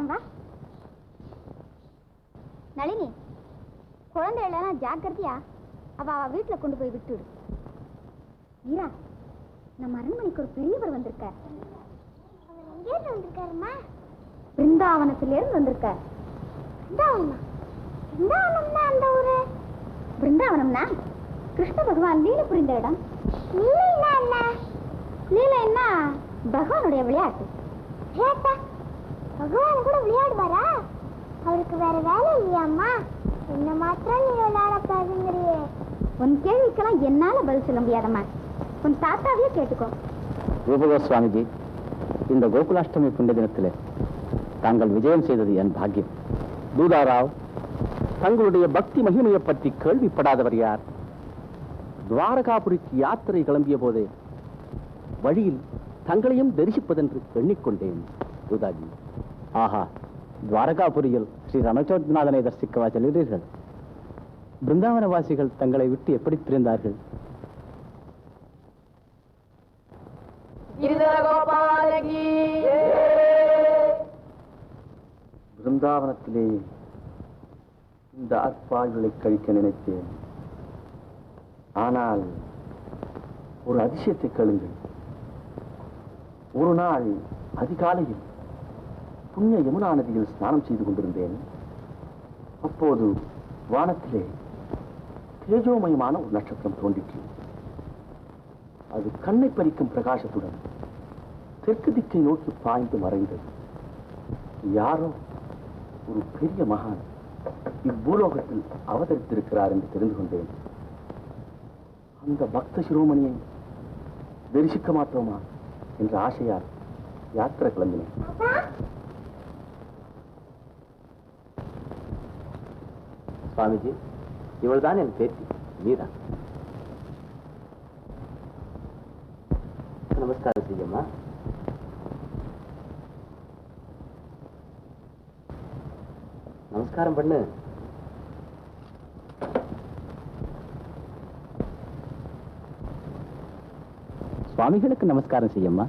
வா. நளினி, குழந்தைகளெல்லாம் ஜாக்கிரதையா அவ வீட்டுல கொண்டு போய் விட்டுடு. ஈரா, நம்ம அரண்மனைக்கு ஒரு பெரியவர் வந்திருக்கார். எங்க வந்திருக்காருமா? பிருந்தாவனத்திலிருந்து வந்திருக்கார். பிருந்தாவனம்னா அந்த ஊரு? பிருந்தாவனம்னா கிருஷ்ண பகவான் லீலை புரிந்த இடம். லீலைன்னா என்ன? லீலைன்னா பகவானுடைய விளையாட்டு. விளையாட்டா? பகவான் கூட விளையாடுவாரா? அவருக்கு வேற வேலை இல்லையாம்மா? என்ன மாத்திரம் நீ விளையாட பாருங்கிறியே. உன் கேள்விக்கெல்லாம் என்னால பதில் சொல்ல முடியாதம்மா. உன் தாத்தாவே கேட்டுக்கோ. ரூபகோஸ்வாமிஜி, இந்த கோகுலாஷ்டமி புண்ணிய தினத்திலே தாங்கள் விஜயம் செய்தது என் பாக்கியம். தூதாராவ், தங்களுடைய பக்தி மகிமையை பற்றி கேள்விப்படாதவர் யார்? துவாரகாபுரிக்கு யாத்திரை கிளம்பிய போதே வழியில் தங்களையும் தரிசிப்பதென்று எண்ணிக்கொண்டேன் தூதாஜி. ஆஹா, துவாரகாபுரியில் ஸ்ரீ ரணச்சோத்நாதனை தரிசிக்கவா செல்கிறீர்கள்? பிருந்தாவனவாசிகள் தங்களை விட்டு எப்படி பிரிந்தார்கள்? பிருந்தாவனத்திலே இந்த ஆத்மாக்களை கழிக்க நினைத்தேன். ஆனால் ஒரு அதிசயத்தை கேளுங்கள். ஒரு நாள் அதிகாலையில் புண்ணிய யமுனா நதியில் ஸ்நானம் செய்து கொண்டிருந்தேன். அப்போது வானத்திலே தேஜோமயமான ஒரு நட்சத்திரம் தோன்றிற்று. அது கண்ணை பறிக்கும் பிரகாசத்துடன் தெற்கு திக்கை நோக்கி பாய்ந்து மறைந்தது. யாரோ ஒரு பெரிய மகான் இப்பூலோகத்தில் அவதரித்திருக்கிறார் என்று தெரிந்து கொண்டேன். அந்த பக்த சிரோமணியை தரிசிக்க மாட்டோமா என்ற ஆசையால் யாத்திரை கிளம்பினேன். சுவாமிஜி, இவள்தான் என் பேத்தி மீரா. நமஸ்காரம் செய்யம்மா. நமஸ்காரம் பண்ணு. சுவாமிகளுக்கு நமஸ்காரம் செய்யம்மா.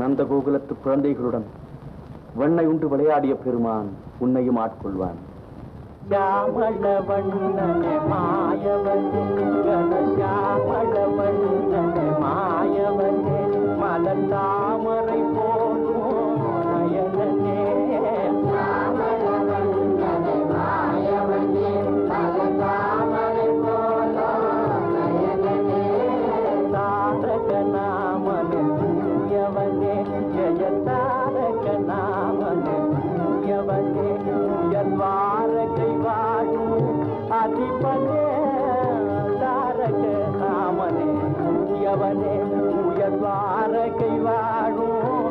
நந்த கோகுலத்து குழந்தைகளுடன் வெண்ணை உண்டு விளையாடிய பெருமான் உன்னையும் ஆட்கொள்வான். श्यामल वंदन मायवने गण श्यामल वंदन मायवने मलतामரை போலும் நயனனே श्यामल वंदन मायवने मलतामரை போலும் நயனனே தாரக நாமனே யவனே ஜய தாரக நாமனே யவனே யத்வாரகை வாடும் அதிபனே தாரக நாமனே யவனே யத்வாரகை வாடும்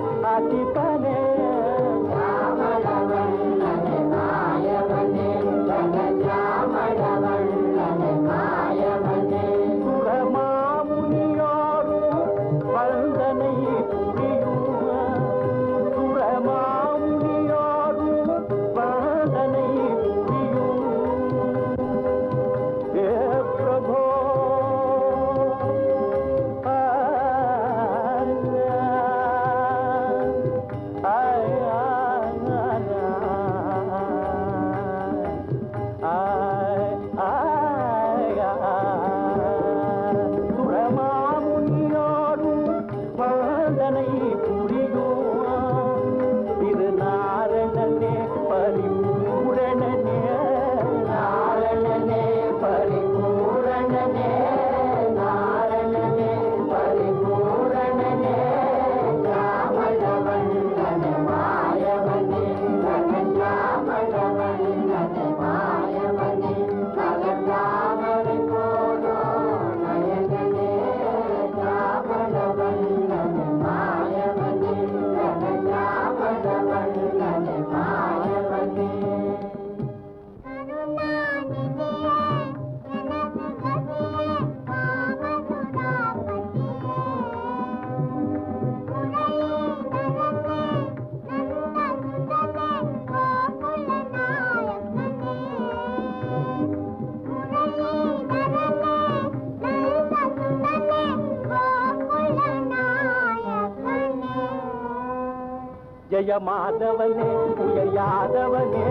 ஜெய மாதவனே உயர் யாதவனே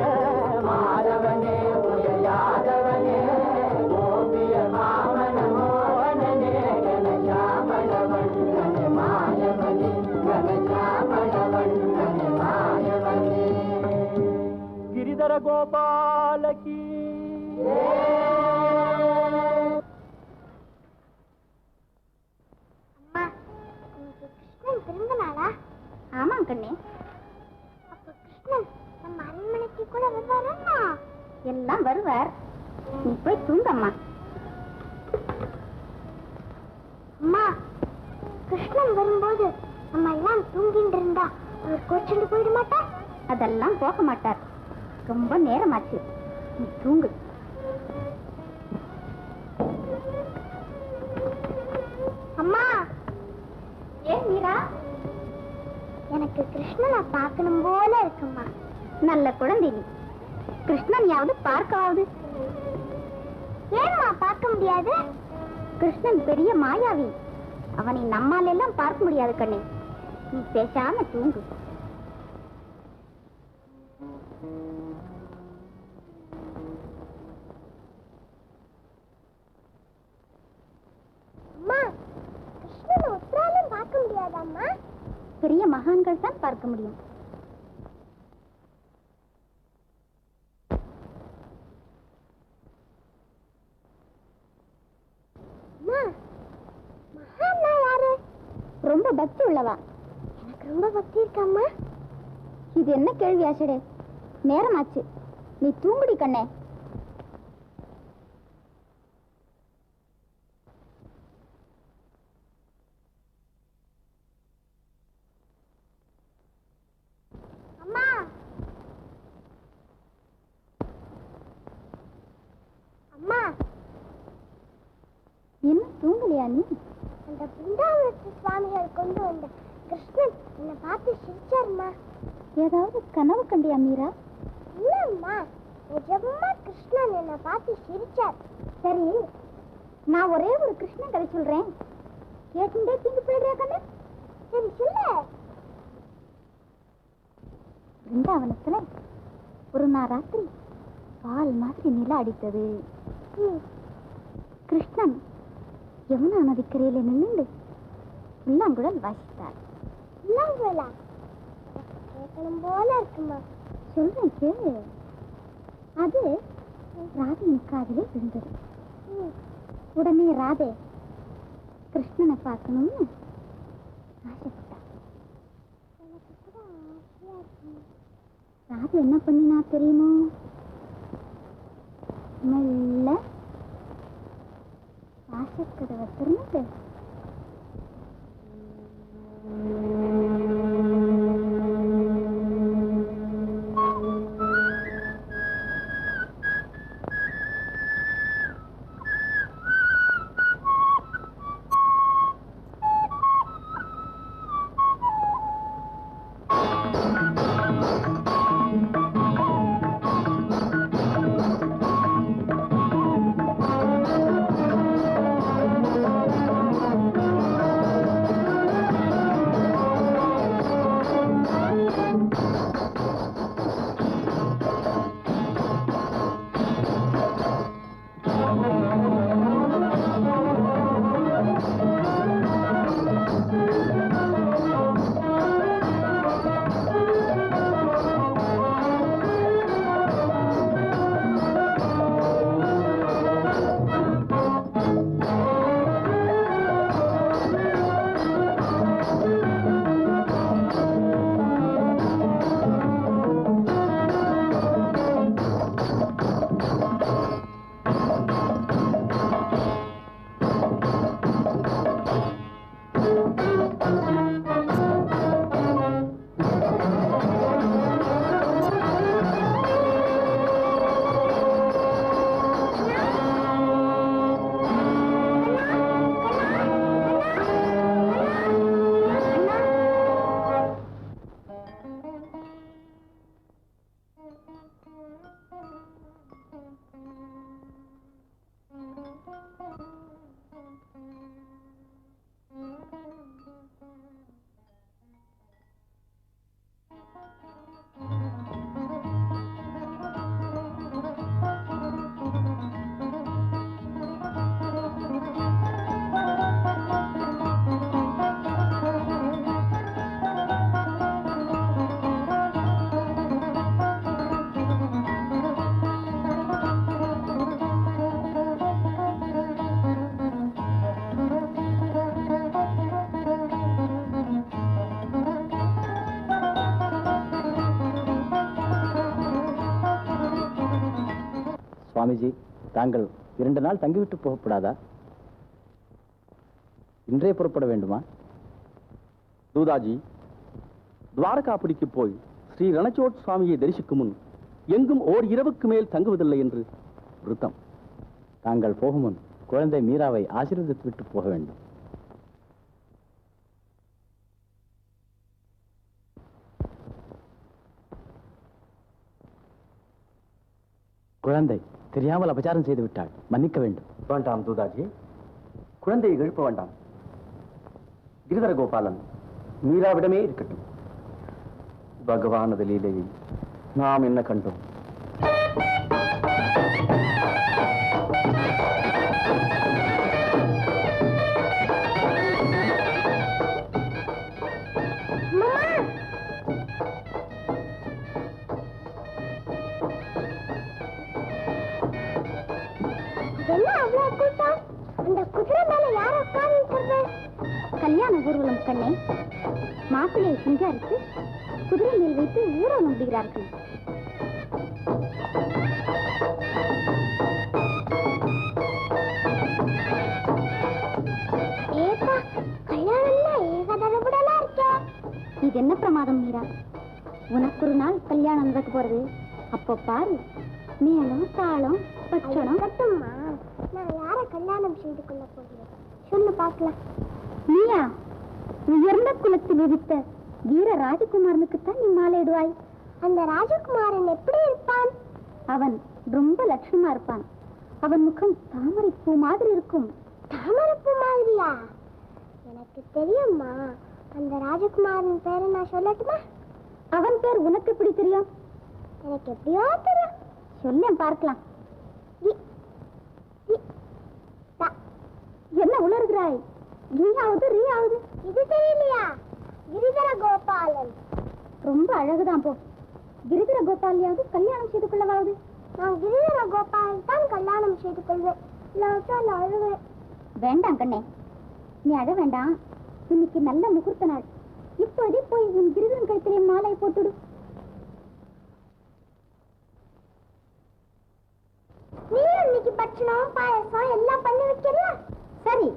மாதவனே உயர் யாதவனே கோபிய மாமன மோகனே கனசாமள வண்ணனே மாயவனே கனசாமள வண்ணனே மாயவனே गिरिधर गोपाल की அம்மா இன்னைக்கு கிருஷ்ணன் பிறந்த நாளா? ஆமாம் கண்ணே. அப்ப கிருஷ்ணன் நம்ம அரண்மனைக்கு கூட வருவாரா? எல்லாம் வருவார். நீ போய் தூங்கம்மா. அம்மா கிருஷ்ணன் வரும்போது நம்ம எல்லாம் தூங்கிட்டு இருந்தா அவர் கோச்சுண்டு போயிட மாட்டார்? அதெல்லாம் போக மாட்டார். ரொம்ப நேரமாச்சு, நீ தூங்கு. அம்மா. ஏன் மீரா? எனக்கு கிருஷ்ணனை பார்க்கணும் போல இருக்குமா. நல்ல குழந்தை நீ. கிருஷ்ணனையாவது பார்க்காவது. ஏன்மா பார்க்க முடியாது? கிருஷ்ணன் பெரிய மாயாவி. அவனை நம்மால எல்லாம் பார்க்க முடியாது கண்ணே. நீ பேசாம தூங்கு. பெரிய மகான்கள் தான் பார்க்க முடியும். ரொம்ப பக்தி உள்ளவா? எனக்கு ரொம்ப பக்தி இருக்கம்மா. இது என்ன கேள்வி ஆசடே? நேரமாச்சு, நீ தூங்குடி கண்ணே. என்ன தூங்கலையா நீ? அந்த பிருந்தாவனத்து சுவாமிகள் கொண்டு வந்த கிருஷ்ணன் என்னை பார்த்து சிரிச்சாருமா. ஏதாவது கனவு கண்டியா மீரா? இல்லம்மா, நிஜமா கிருஷ்ணன் என்னை பார்த்து சிரிச்சார். சரி, நான் ஒரே ஒரு கிருஷ்ணன் கதை சொல்றேன், கேட்டுட்டே தூங்கி போயிடுறியா கண்ணு? சரி சொல்லு. பிருந்தாவனத்துல ஒரு நாள் ராத்திரி பால் மாதிரி நில அடித்தது. கிருஷ்ணன் யமுனா நதிக்கரையில நின்று புல்லாங்குழல் வாசித்தார். கேட்கணும் போல இருக்குமா? சொல்றேன் கேளு. அது ராதையின் காதிலே விழுந்தது. உடனே ராதே கிருஷ்ணனை பார்க்கணும்னு ஆசைப்பட்டார். ராதை என்ன பண்ணினா தெரியுமோ? மெல்ல வாசக்கதவை திறந்து சுவாமிஜி, தாங்கள் 2 நாள் தங்கிவிட்டு போகக்கூடாதா? இன்றே புறப்பட வேண்டுமா? தூதாஜி, துவாரகாபுரிக்கு போய் ஸ்ரீ ரணச்சோட் சுவாமியை தரிசிக்கும் முன் எங்கும் ஓர் இரவுக்கு மேல் தங்குவதில்லை என்று விருத்தம். தாங்கள் போகும் முன் குழந்தை மீராவை ஆசீர்வதித்து விட்டு போக வேண்டும். குழந்தை தெரியாமல் அபச்சாரம் செய்து விட்டாள், மன்னிக்க வேண்டும். வேண்டாம் தூதாஜி, குழந்தையை எழுப்ப வேண்டாம். கிரிதர கோபாலன் மீராவிடமே இருக்கட்டும். பகவானது லீலையை நாம் என்ன கண்டோம்? கல்யாண ஊர்வலம் கண்ணே, மாப்பிள்ளையை சிங்காரித்து குதிரை மேல் வைத்து ஊர்வலம் விடுகிறார்கள். இது என்ன பிரமாதம் மீரா? உனக்கு ஒரு நாள் கல்யாணம் நடக்க போறது. அப்போ பாரு, மேலும் தாளம் பட்சணம். நான் யார கல்யாணம் செய்து கொள்ள போகிறேன் சொல்லு பார்க்கலாம். நீயா? உயர்ந்த குலத்தில் உதித்த வீர ராஜகுமாரனுக்குத்தான் நீ மாலையிடுவாய். அந்த ராஜகுமாரன் எப்படி இருப்பான்? அவன் ரொம்ப லட்சணமா இருப்பான். அவன் முகம் தாமரை பூ மாதிரி இருக்கும். தாமரை பூ மாதிரியா? எனக்கு தெரியுமா. அந்த ராஜகுமாரன் பேரை நான் சொல்லட்டுமா? அவன் பேர் உனக்கு எப்படி தெரியும்? எனக்கு எப்படியோ தெரியும். சொல்ல பார்க்கலாம். என்ன உணர்கிறாய்? ரீயாவது இது தெரியலையா? கிரிதர கோபாலன். ரொம்ப அழகுதான் போ. கிரிதர கோபாலியாவது கல்யாணம் செய்து கொள்ளவாவது? நான் கிரிதர கோபாலன் தான் கல்யாணம் செய்து கொள்வேன். அழுவேன். வேண்டாம் கண்ணே, நீ அழ வேண்டாம். இன்னைக்கு நல்ல முகூர்த்த நாள். இப்போதே போய் உன் கிரிதரன் கழுத்திலே மாலை போட்டுடு. நீ இன்னைக்கு பட்சணம் பாயசம் எல்லாம் பண்ணி வைக்கிறீங்களா? சரி.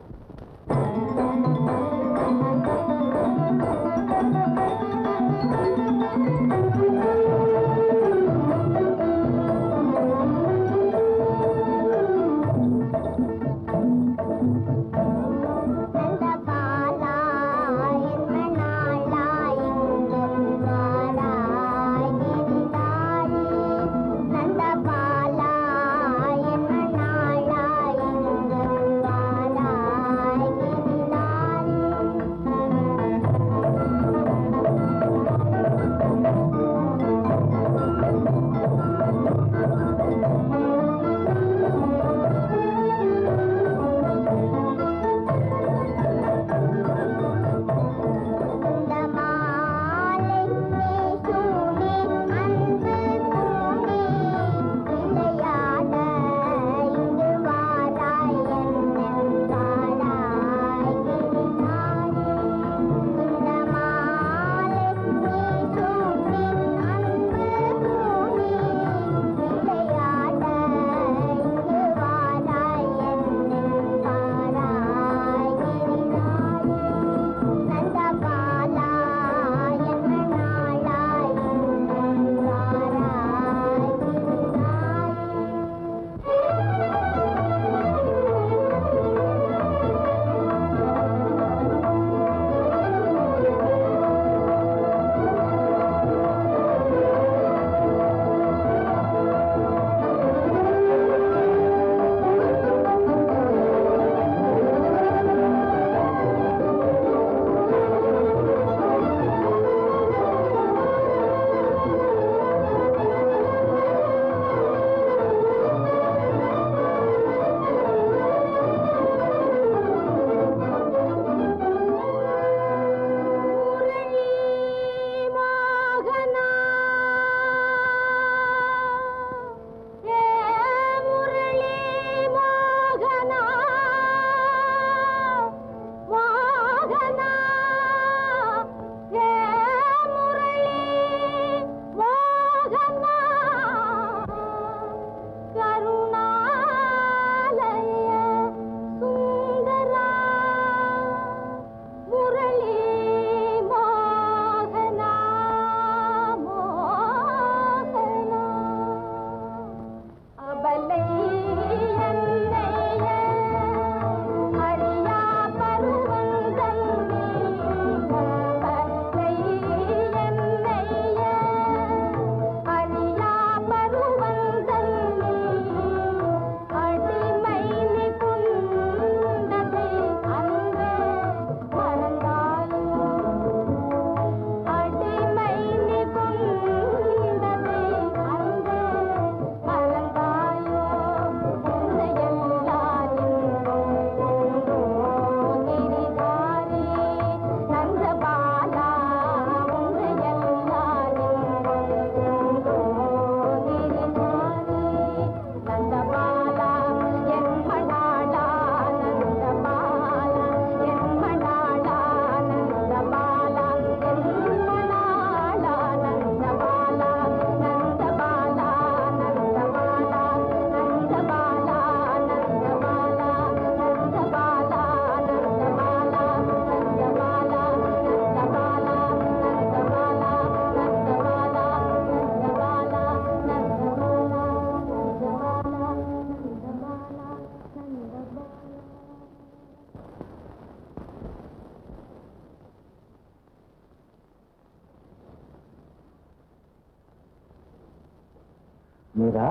மீரா,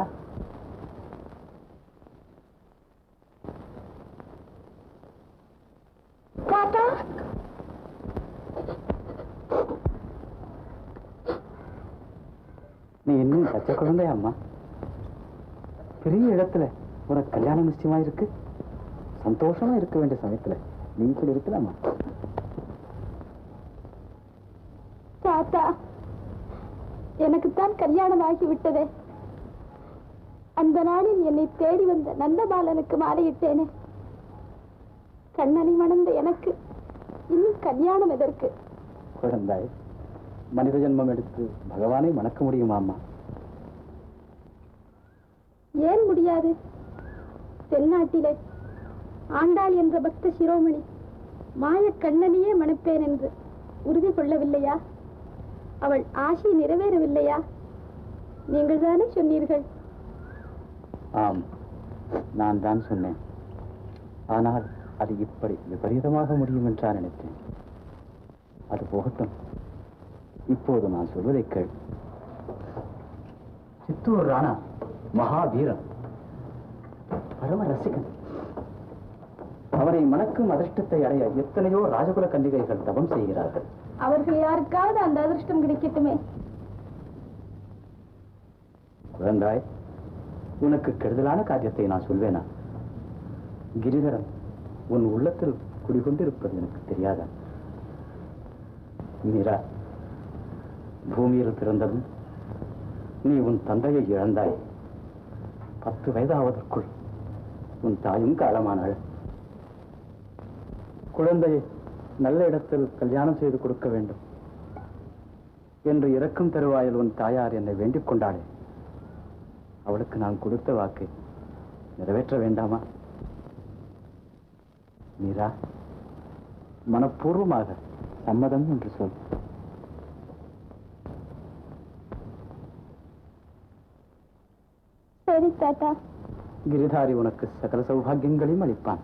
தாத்தா, நீ இன்னும் பச்சை குழந்தையா அம்மா? பெரிய இடத்துல உனக்கு கல்யாணம் நிச்சயமா இருக்கு. சந்தோஷமா இருக்க வேண்டிய சமயத்துல நீ இப்படி இருக்கலாமா? தாத்தா, எனக்குத்தான் கல்யாணம் ஆகிவிட்டதே. அந்த நாளில் என்னை தேடி வந்த நந்தபாலனுக்கு மாலையிட்டேனே. கண்ணனை மணந்த எனக்கு இன்னும் கல்யாணம் எதற்கு? குழந்தாய், மனித ஜென்மம் எடுத்து பகவானை மணக்க முடியுமா அம்மா? ஏன் முடியாது? தென்னாட்டிலே ஆண்டாள் என்ற பக்த சிரோமணி மாயக் கண்ணனையே மணப்பேன் என்று உறுதி கொள்ளவில்லையா? அவள் ஆசை நிறைவேறவில்லையா? நீங்கள் தானே சொன்னீர்கள். ஆம், நான் தான் சொன்னேன். ஆனால் அது இப்படி விபரீதமாக முடியும் என்றா நினைத்தேன். அது போகட்டும். இப்போது நான் சொல்வதை கேள். சித்தூர் ராணா மகாவீரன், பரம ரசிகன். அவரை மணக்கும் அதிர்ஷ்டத்தை அடைய எத்தனையோ ராஜகுல கன்னிகைகள் தவம் செய்கிறார்கள். அவர்கள் யாருக்காவது அந்த அதிர்ஷ்டம் கிடைக்கட்டுமே. குழந்தாய், உனக்கு கெடுதலான காரியத்தை நான் சொல்வேனா? கிரிதரன் உன் உள்ளத்தில் குடிகொண்டிருப்பது எனக்கு தெரியாதா? மீரா, பூமியில் பிறந்ததும் நீ உன் தந்தையை இழந்தாய். 10 வயதாவதற்குள் உன் தாயும் காலமானாள். குழந்தையை நல்ல இடத்தில் கல்யாணம் செய்து கொடுக்க வேண்டும் என்று இறக்கும் தருவாயில் உன் தாயார் என்னை வேண்டிக் கொண்டாளே. அவளுக்கு நான் கொடுத்த வாக்கை நிறைவேற்ற வேண்டாமா? மீரா, மனப்பூர்வமாக சம்மதம் என்று சொல். சரி தாத்தா. கிரிதாரி உனக்கு சகல சௌபாகியங்களையும் அளிப்பான்.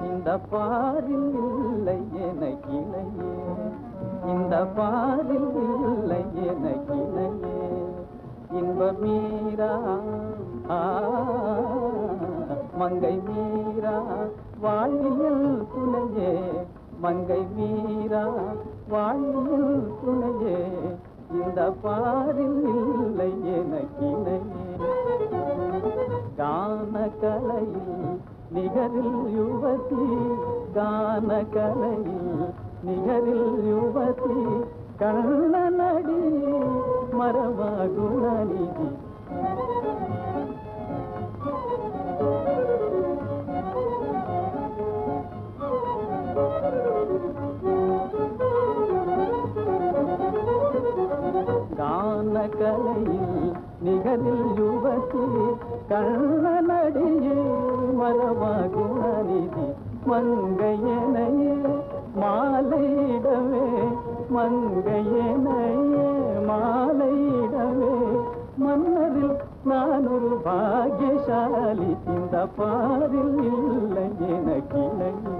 இந்த பாரில் இல்லை எனக்கிளையே, இந்த பாரில் இல்லை எனக்கிளையே, இன்ப மீரா மங்கை மீரா வாழ்வியல் துணையே, மங்கை மீரா வாழ்வியல் துணையே, இந்த பாரில் இல்லை எனக்கிளையே. கான கலையில் நிகரில் யுவதி, கான கலையில் நிகரில் யுவதி, கண்ணனடி மரவா குணநிதி. கான கலையில் நிகரில் யுவதி, கண்ணனடியே மரவா குணநிதி. மங்கையனையே மாலையிடவே, மங்கையனையே மாலையிடவே, மன்னரில் நான் ஒரு பாக்கியசாலி. இந்த பாரில் இல்லை எனக்கிளையே,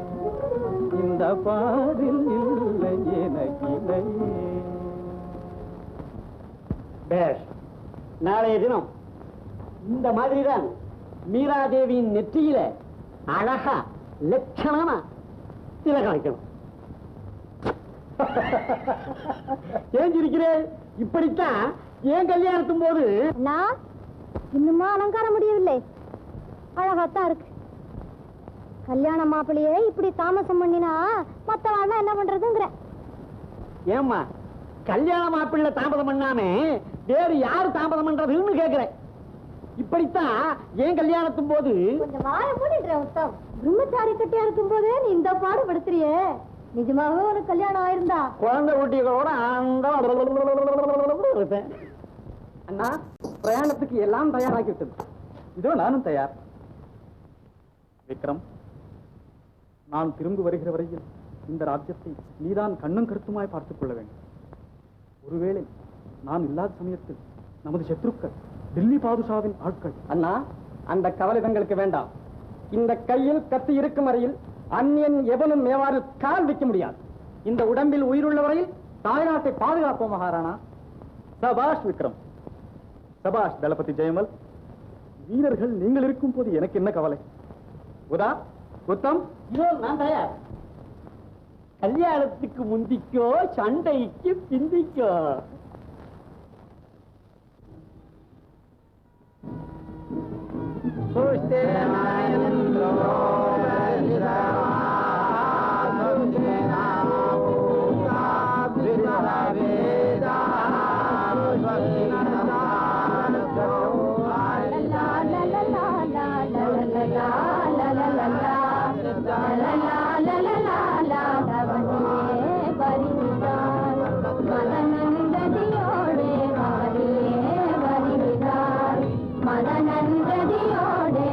இந்த பாரில் இல்லை எனக்கிளையே. பேஷ். நாளைய தினம் இந்த மாதிரிதான் மீராதேவியின் நெற்றியில அழகா லட்சணமா திலகம் வைக்கணும். ஏன் இருக்கிறேன்? இப்படித்தான் ஏன் கல்யாணத்தும் போது நான் இன்னுமா அலங்காரம் முடியவில்லை. அழகாத்தான் இருக்கு. கல்யாண மாப்பிள்ளையே இப்படி தாமசம் பண்ணினா மத்தவாழ்னா என்ன பண்றதுங்கிற. ஏம்மா கல்யாண மாப்பிள்ளை தாமதம் பண்ணாம வேறு யாரு தாமதம் பண்றதுன்னு கேக்குறேன். இப்படித்தான் ஏன் கல்யாணத்தும் போது கொஞ்சம் வாய மூடிடுற உத்தம். பிரம்மச்சாரி கட்டியா இருக்கும் போதே நீ இந்த பாடு படுத்துறியே. நிஜமாவே ஒரு கல்யாணம் ஆயிருந்தா குழந்தை குட்டிகளோட இருப்பேன். அண்ணா, பிரயாணத்துக்கு எல்லாம் தயாராகி விட்டது. இதோ நானும் தயார். விக்ரம், நான் திரும்பி வருகிற வரையில் இந்த ராஜ்யத்தை நீதான் கண்ணும் கருத்துமாய் பார்த்துக் கொள்ள வேண்டும். ஒருவேளை நான் இல்லாத சமயத்தில் நமது சத்ருக்கள் டெல்லி பாதுஷாவின் ஆட்கள். அண்ணா, அந்த கவலை தங்களுக்கு வேண்டாம். இந்த கையில் கத்தி இருக்கும் வரையில் அந்நியன் எவனும் மேவாரில் கால் வைக்க முடியாது. இந்த உடம்பில் உயிருள்ள வரையில் தாய்நாட்டை பாதுகாப்போம் மகாராணா. சபாஷ் விக்ரம், சபாஷ் தளபதி ஜெயமல். வீரர்கள் நீங்கள் இருக்கும் போது எனக்கு என்ன கவலை? உதா, உத்தம், இதோ நான் தயார். கல்யாணத்துக்கு முந்திக்கோ, சண்டைக்கு பிந்திக்கோ. மதனந்ததியோடு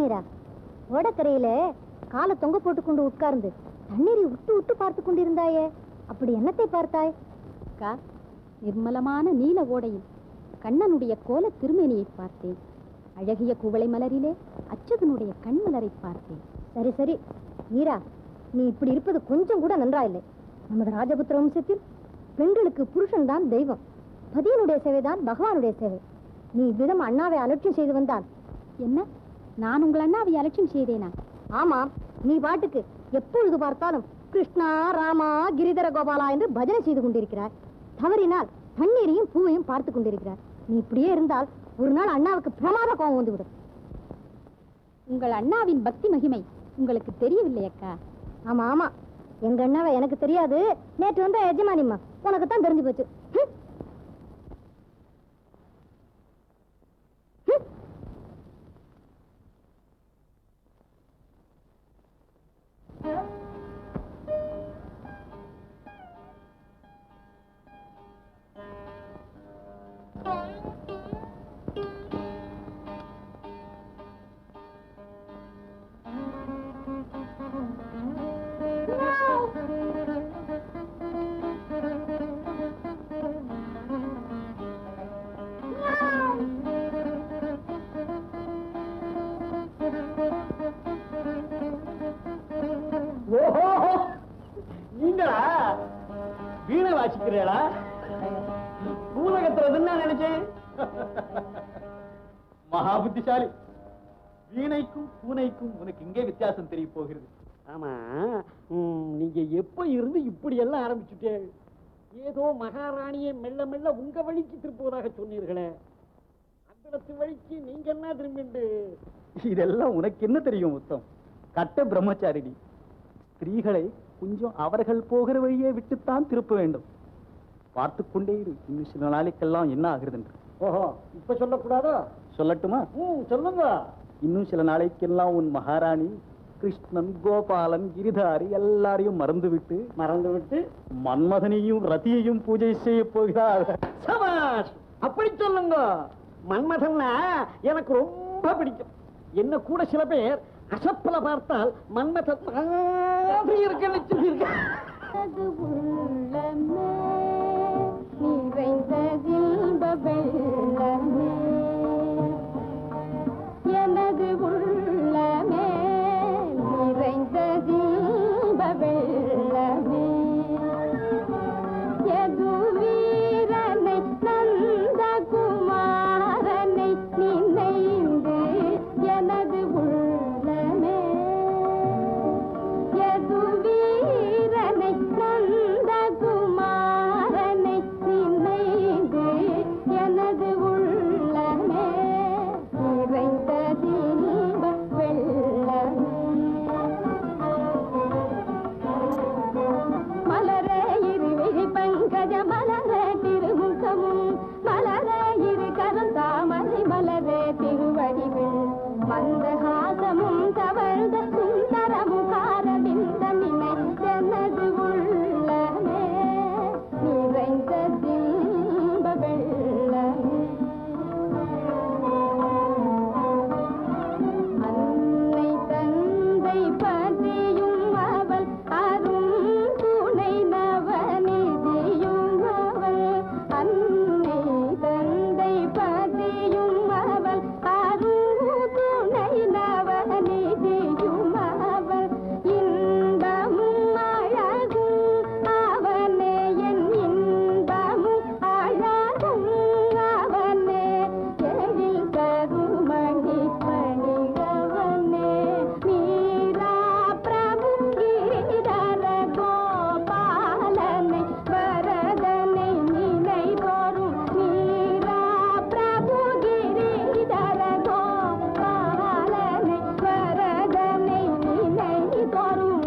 மீரா, ஓடக்கரையில காலை தொங்க போட்டு கொண்டு உட்கார்ந்து தண்ணீரை விட்டு விட்டு பார்த்து கொண்டிருந்தாயே, அப்படி என்னத்தை பார்த்தாய்? அக்கா, நிர்மலமான நீல ஓடையில் கண்ணனுடைய கோல திருமேனியை பார்த்தேன். அழகிய குவளை மலரிலே அச்சுதனுடைய கண்மலரை பார்த்தேன். சரி சரி மீரா, நீ இப்படி இருப்பது கொஞ்சம் கூட நன்றாயில்லை. நமது ராஜபுத்திர வம்சத்தில் பெண்களுக்கு புருஷன் தான் தெய்வம், பதியனுடைய சேவைதான் பகவானுடைய சேவை. நீ இவ்விதம் அண்ணாவை அலட்சியம் செய்து வந்தால் என்ன? நான் உங்கள் அண்ணாவை அலட்சியம் செய்தேனா? ஆமாம், நீ பாட்டுக்கு எப்பொழுது பார்த்தாலும் கிருஷ்ணா ராமா கிரிதர கோபாலா என்று பஜனை செய்து கொண்டிருக்கிறார். தவறினால் தண்ணீரையும் பூவையும் பார்த்து கொண்டிருக்கிறார். நீ இப்படியே இருந்தால் ஒரு நாள் அண்ணாவுக்கு பிரமாத கோபம் வந்துவிடும். உங்கள் அண்ணாவின் பக்தி மகிமை உங்களுக்கு தெரியவில்லை அக்கா. ஆமா ஆமா, எங்க அண்ணாவை எனக்கு தெரியாது. நேற்று வந்த எஜமானிம்மா உனக்கு தான் தெரிஞ்சு போச்சு. நீங்களா வீணை வாசிக்கிறீங்களா? பூதகத்துறதுன்னு நினைச்சேன். மகா புத்திசாலி. வீணைக்கும் பூனைக்கும் உனக்கு இங்கே வித்தியாசம் தெரிய போகிறது. ஆமா, நீங்க எப்ப இருந்து இப்படி எல்லாம் ஆரம்பிச்சுட்டே? ஏதோ மகாராணியை மெல்ல மெல்ல உங்க வழிக்கு திருப்புவதாக சொன்னீர்களே, அந்த வழிக்கு நீங்க என்ன திரும்பிண்டு? இதெல்லாம் உனக்கு என்ன தெரியும்? உத்தம் கட்ட பிரம்மச்சாரிணி. ஸ்திரீகளை கொஞ்சம் அவர்கள் போகிற வழியே விட்டுத்தான் திருப்ப வேண்டும். பார்த்து கொண்டே இரு, இன்னும் சில நாளைக்கெல்லாம் என்ன ஆகுறது என்று. ஓஹோ, இப்ப சொல்லக்கூடாதோ? சொல்லட்டுமா? சொல்லுங்க. இன்னும் சில நாளைக்கெல்லாம் உன் மகாராணி கிருஷ்ணன், கோபாலன், கிரிதாரி எல்லாரையும் மறந்துவிட்டு மன்மதனையும் ரதியையும் பூஜை செய்ய போகிறார். சபாஷ், அப்படி சொல்லுங்க. மன்மதன்னா எனக்கு ரொம்ப பிடிக்கும். என்ன கூட சில பேர் அசப்பல பார்த்தால் மன்மதன் மாதிரி இருக்குன்னு சொல்லியிருக்க. எனது உள்ளமே நிறைந்த தீப வெள்ளமே, எது வீரனை நந்த குமாரனை நினைந்து எனது உள்ளமே, எது வீரனை நந்த குமாரனை நினைந்து எனது உள்ளமே நிறைந்த தீப வெள்ளமே. மலரே இருவிழி பங்கஜ மலரே திருமுகமும், மலரே இரு கரம் தாமரை மலரே திருவடிவில், மந்தஹாசமும் தவழ்ந்த சுந்தர முகாரவிந்த நினை எனது உள்ளமே நிறைந்த தீப வெள்ளமே. அன்னை தந்தை பற்றியும் அவள் அரும் துணை நவநிதியும் அவள், அன்னை தந்தை பற்றியும் அவள் அரும் துணை நவநிதியும் அவள், இன்பமும் அழகும் அவனே என் இன்பமும் அழகும் அவனே, எழில் கருமணி பணிகவனே, மீரா பிரபு கிரிதர கோபாலனை வரதனை நினை தோறும், மீரா பிரபு கிரிதர கோபாலனை வரதனை நினை தோறும்,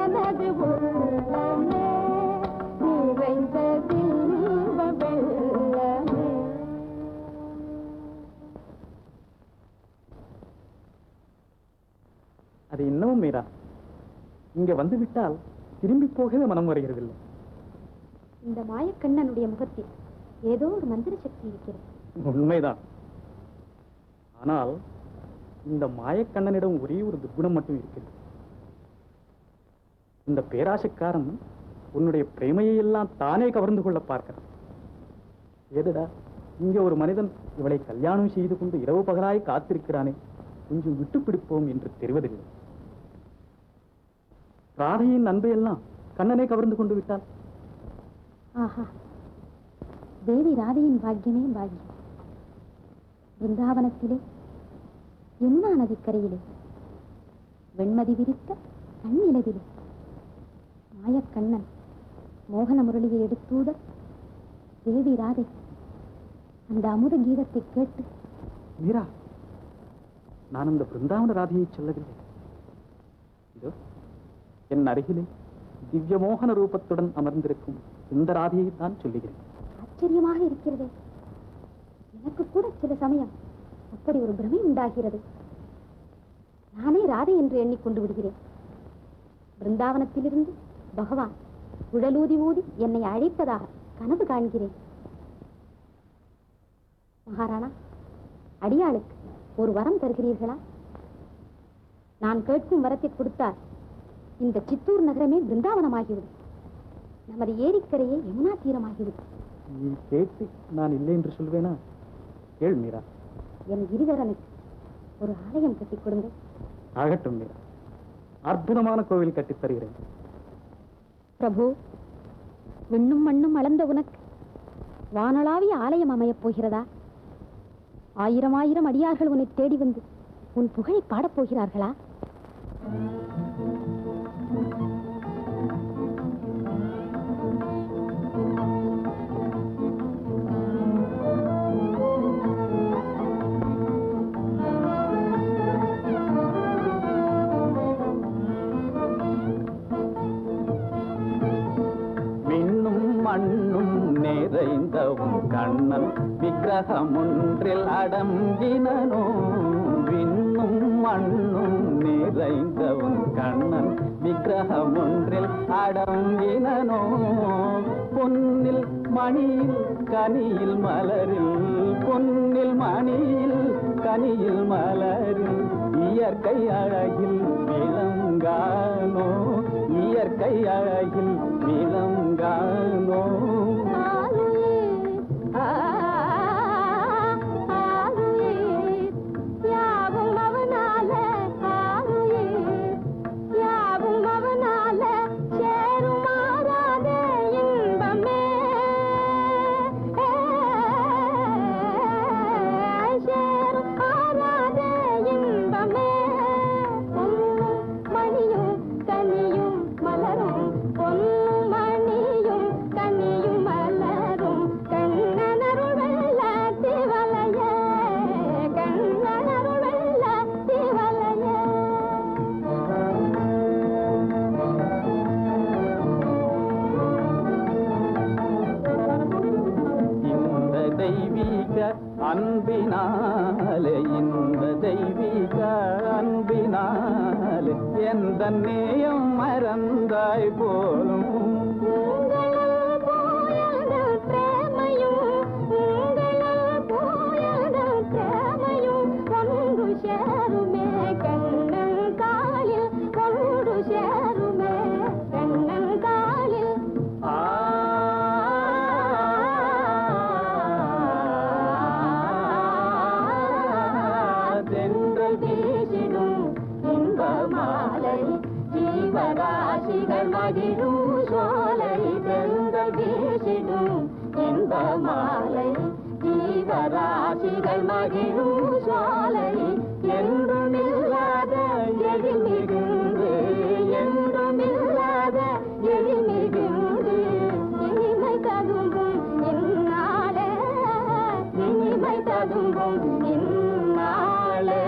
எனது உள்ளமே நிறைந்த தீப வெள்ளமே. அது இன்னமும் மீரா, இங்க வந்து விட்டால் திரும்பி போகவே மனம் வருகிறதில்லை. இந்த மாயக்கண்ணனுடைய முகத்தில் ஏதோ ஒரு மந்திர சக்தி இருக்கிறது. உண்மைதான். ஆனால் இந்த மாயக்கண்ணனிடம் ஒரே ஒரு துர்குணம் மட்டும் இருக்கிறது. இந்த பேராசைக்காரன் உன்னுடைய பிரேமையை எல்லாம் தானே கவர்ந்து கொள்ள பார்க்கிறான். ஏதுடா, இங்கே ஒரு மனிதன் இவளை கல்யாணம் செய்து கொண்டு இரவு பகலாய் காத்திருக்கிறானே, கொஞ்சம் விட்டு பிடிப்போம் என்று தெரிவதில்லை. ராதையின் அன்பையெல்லாம் கண்ணனை கவர்ந்து கொண்டு விட்டான். ஆஹா, தேவி ராதையின் பாக்கியமே பாக்கியம். பிருந்தாவனத்திலே யமுனா நதிக்கரையிலே வெண்மதி விரித்த கண்ணிலவிலே மாயக்கண்ணன் மோகன முரளியை எடுத்தூத தேவி ராதை அந்த அமுத கீதத்தை கேட்டு, மீரா, நான் அந்த பிருந்தாவன ராதையை சொல்லவில்லை. இதோ என் அருகிலே திவ்ய மோகன ரூபத்துடன் அமர்ந்திருக்கும் இந்த ராதையை தான் சொல்லுகிறேன். ஆச்சரியமாக இருக்கிறது. எனக்கு கூட சில சமயம் அப்படி ஒரு பிரமை உண்டாகிறது. நானே ராதை என்று எண்ணிக்கொண்டு விடுகிறேன். பிருந்தாவனத்திலிருந்து பகவான் குழலூதி ஊதி என்னை அழைப்பதாக கனவு காண்கிறேன். மகாராணா, அடியாளுக்கு ஒரு வரம் தருகிறீர்களா? நான் கேட்கும் வரத்தை கொடுத்தால் இந்த சித்தூர் நகரமே பிருந்தாவனமாகிவிடும். நமது ஏரிக்கரையே யமுனா தீரமாகிவிடும். நீ கேட்டு நான் இல்லை என்று சொல்வேனா? கேள் மீரா. என் கிரிதரனுக்கு ஒரு ஆலயம் கட்டிக் கொடுங்க. ஆகட்டும் மீரா, அற்புதமான கோவில் கட்டித் தருகிறேன். பிரபு, விண்ணும் மண்ணும் அளந்த உனக்கு வானளாவிய ஆலயம் அமையப் போகிறதா? ஆயிரம் ஆயிரம் அடியார்கள் உன்னை தேடி வந்து உன் புகழை பாடப் போகிறார்களா? மண்ணும் நிறைந்தவும் கண்ணன் விக்கிரகம் ஒன்றில் அடங்கினனோ, விண்ணும் மண்ணும் நிறைந்தவும் கண்ணன் விக்கிரகம் ஒன்றில் அடங்கினனோ, பொன்னில் மணியில் கனியில் மலரில், பொன்னில் மணியில் கனியில் மலரில் இயற்கை அழகில் விளங்கானோ, இயற்கை அழகில் விளங்கானோ. அன்பினாலே, இந்த தெய்வீக அன்பினாலே எந்த நேயம் மறந்தாய் போலும். ஜீவராசிகள் மகிழும் சோலை தென்றல் வீசிடும் இன்ப மாலை, ஜீவராசிகள் மகிழும் சோலை என்றுமில்லாத எழில் மிகுந்து, என்றுமில்லாத எழில் மிகுந்து இனிமை ததும்பும் இந்நாளே, இனிமை ததும்பும் இந்நாளே.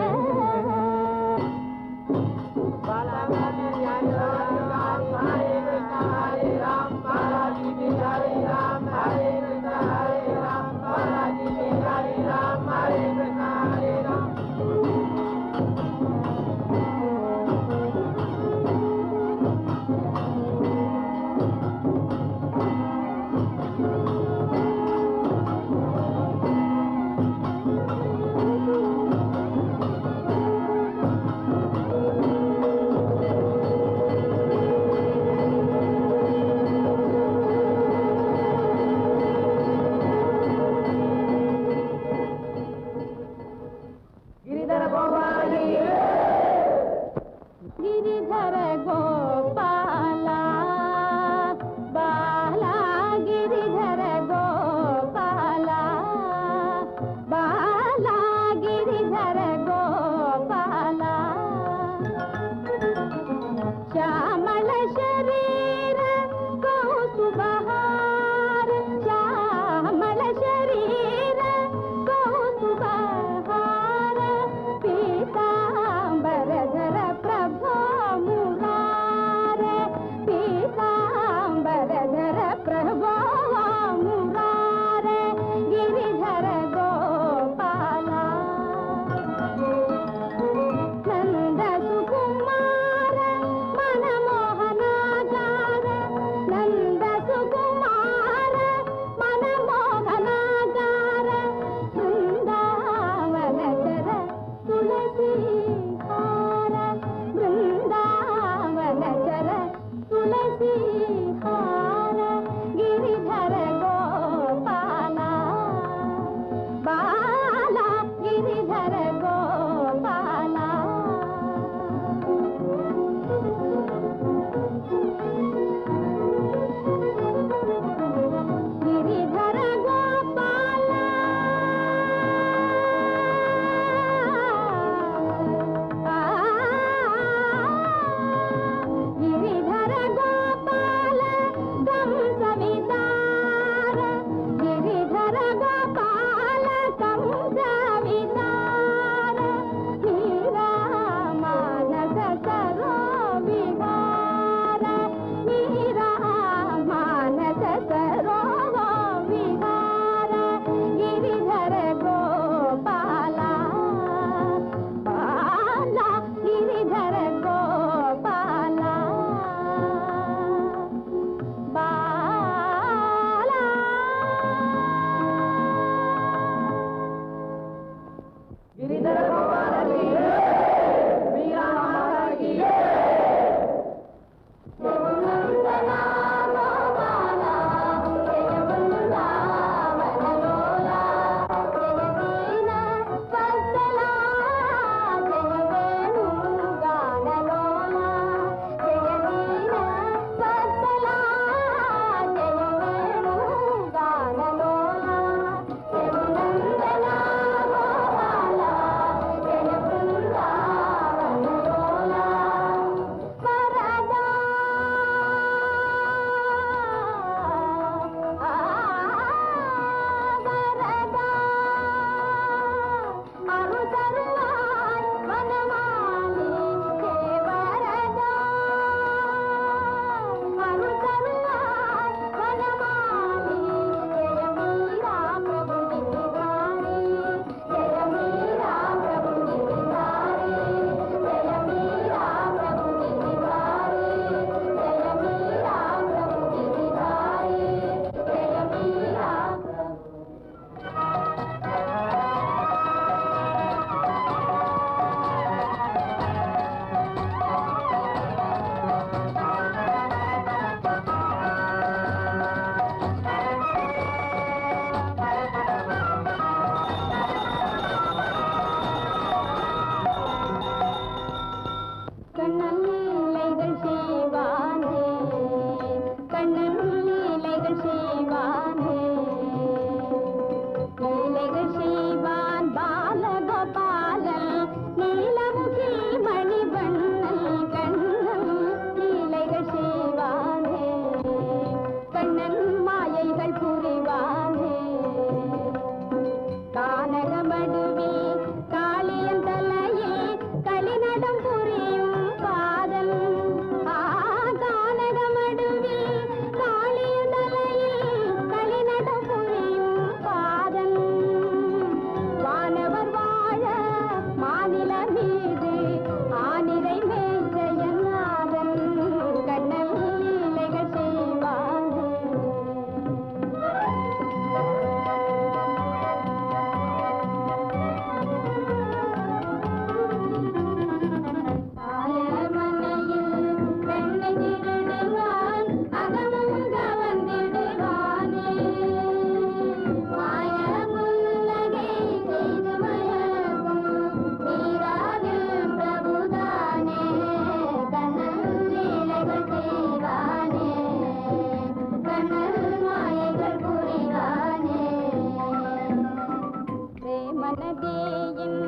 பிரேமனதியின்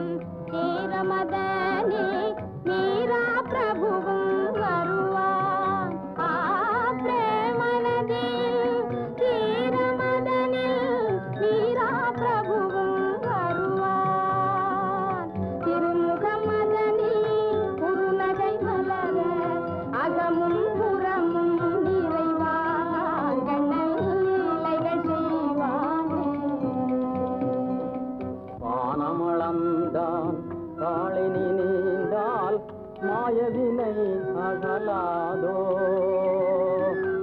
தீரமதனே மீரா பிரபுவும் வருவான். பிரேமனதியில் தீரமதனில் மீரா பிரபுவும் வருவான். திருமுகமதனில் குறுநகை மலர அகமும் புறமும் நிறைவான். கண்ணல் லீலைகள் செய்வானே. வானமளந்தான் காளினி நீந்தால் மாயவினை அகலாதோ,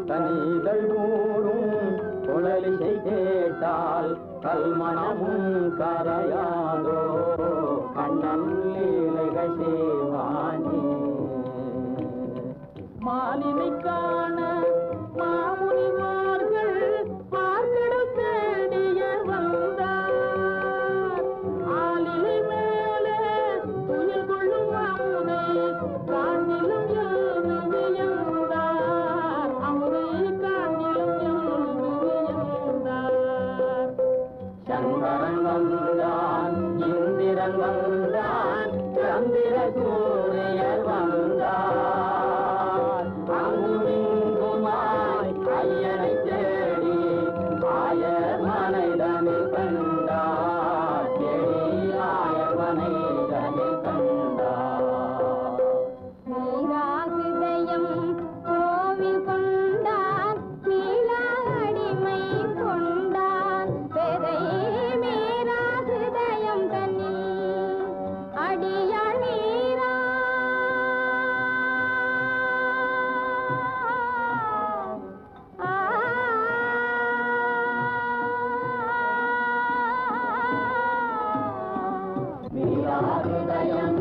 கனிகள் கூடும் குழலிசை கேட்டால் கல்மணமும் கரையாதோ, கண்ணன் லீலைகள் செய்வானே. மாலினை காண மாமுனிமார்கள் பார்க்கடல் தேடிய வந்தார். ஆலிலை மேலே துயில் கொள்ளும் அமுதை காண்டிலும் எழுந்து வியந்தார். அமுதை காண்டிலும் எழுந்து வியந்தார். சங்கரன் வந்தான், இந்திரன் வந்தான், சந்திர சூரியர் வந்தார். அங்குமிங்குமாய் ஐயனை தேடி ஆயர் மனைதனில் கண்டார். தேடி ஆயர் மனைதனில் கண்டார். மீராகிருதயம் கோவில் கொண்டான், மீளா அடிமை கொண்டான். பெரை மீராகிருதயம் தன்னில் அடியாள் மீரா. மீராகிருதயம்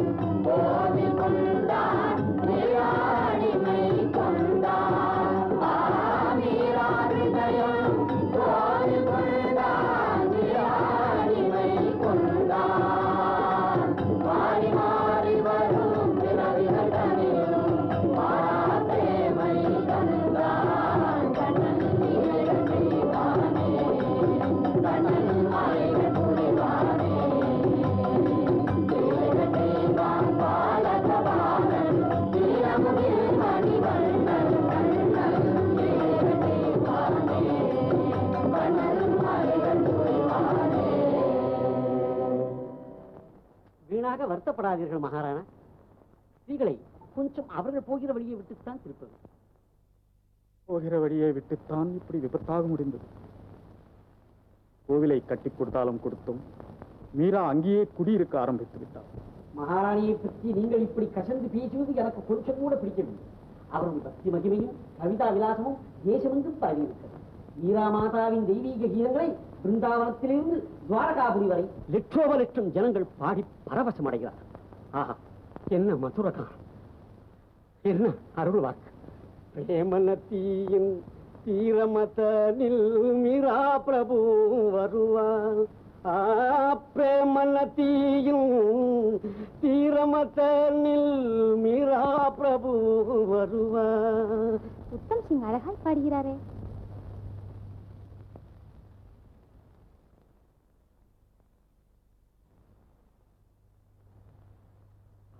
கோவில் கொண்டான், மீராடிமை கொண்டான். மீராகிருதயம் கோவில் கொண்டான், மீராடிமை கொண்டான். மாறி மாறி வரும் பிறவிகள் தனிலும் மாறாதேமை தந்தான். கண்ணன் லீலைகள் செய்வானே, கண்ணன் மாலைகள் புரிவானே. வீணாக வருத்தப்படாதீர்கள் மகாராணா. ஸ்திரீகளை கொஞ்சம் அவர்கள் போகிற வழியை விட்டுத்தான் திருப்பது. போகிற வழியை விட்டுத்தான் இப்படி விபத்தாக முடிந்தது. கோவிலை கட்டி கொடுத்தாலும் கொடுத்தோம், மீரா அங்கேயே குடியிருக்க ஆரம்பித்து விட்டார். மகாராணியை பற்றி நீங்கள் இப்படி கசந்து பேசுவது எனக்கு கொஞ்சம் கூட பிடிக்கவில்லை. அவருடைய பக்தி மகிமையும் கவிதா விலாசமும் தேசமெங்கும் பரவியிருக்கிறது. மீரா மாதாவின் தெய்வீக கீதங்களை பிருந்தாவனத்திலிருந்து துவாரகாபுரி வரை லட்சோப லட்சம் ஜனங்கள் பாடி பரவசம் அடைகிறார்கள். ஆஹா, என்ன மதுரகான், என்ன அருள் வாக்கு. பிரேமனத்தியின் தீரமதனில் மீரா பிரபு வருவார். பிரேமனத்தியின் தீரமதனில் மீரா பிரபு வருவார். உத்தம் சிங் அழகாய் பாடுகிறாரே.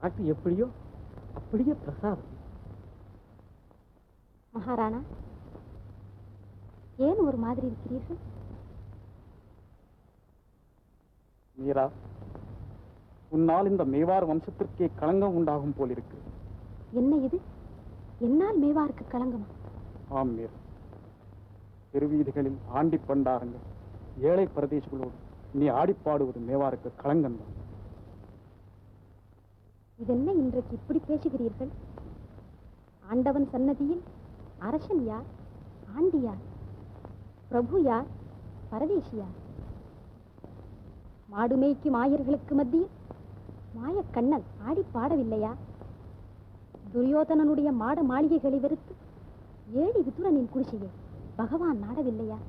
பாட்டு எப்படியோ அப்படியே பிரசாதம். மகாராணா, ஏன் ஒரு மாதிரி இருக்கிறீர்கள்? மீரா, உன்னால் இந்த மேவார் வம்சத்திற்கே களங்கம் உண்டாகும் போல் இருக்கு. என்ன இது? என்னால் மேவாருக்கு களங்கமா? ஆம் மீரா, தெருவீதிகளில் ஆண்டி பண்டாரங்கள் ஏழை பிரதேசங்களோடு நீ ஆடிப்பாடுவது மேவாருக்கு களங்கம்தான். இதென்ன இன்றைக்கு இப்படி பேசுகிறீர்கள்? ஆண்டவன் சன்னதியில் அரசன் யார், ஆண்டி யார், பிரபு யார், பரதேசி யார்? மாடுமேய்க்கு மாயர்களுக்கு மத்தியில் மாயக்கண்ணன் ஆடி பாடவில்லையா? துரியோதனனுடைய மாட மாளிகைகளை வெறுத்து ஏழி விதுரனின் குடிசையை பகவான் நாடவில்லையா?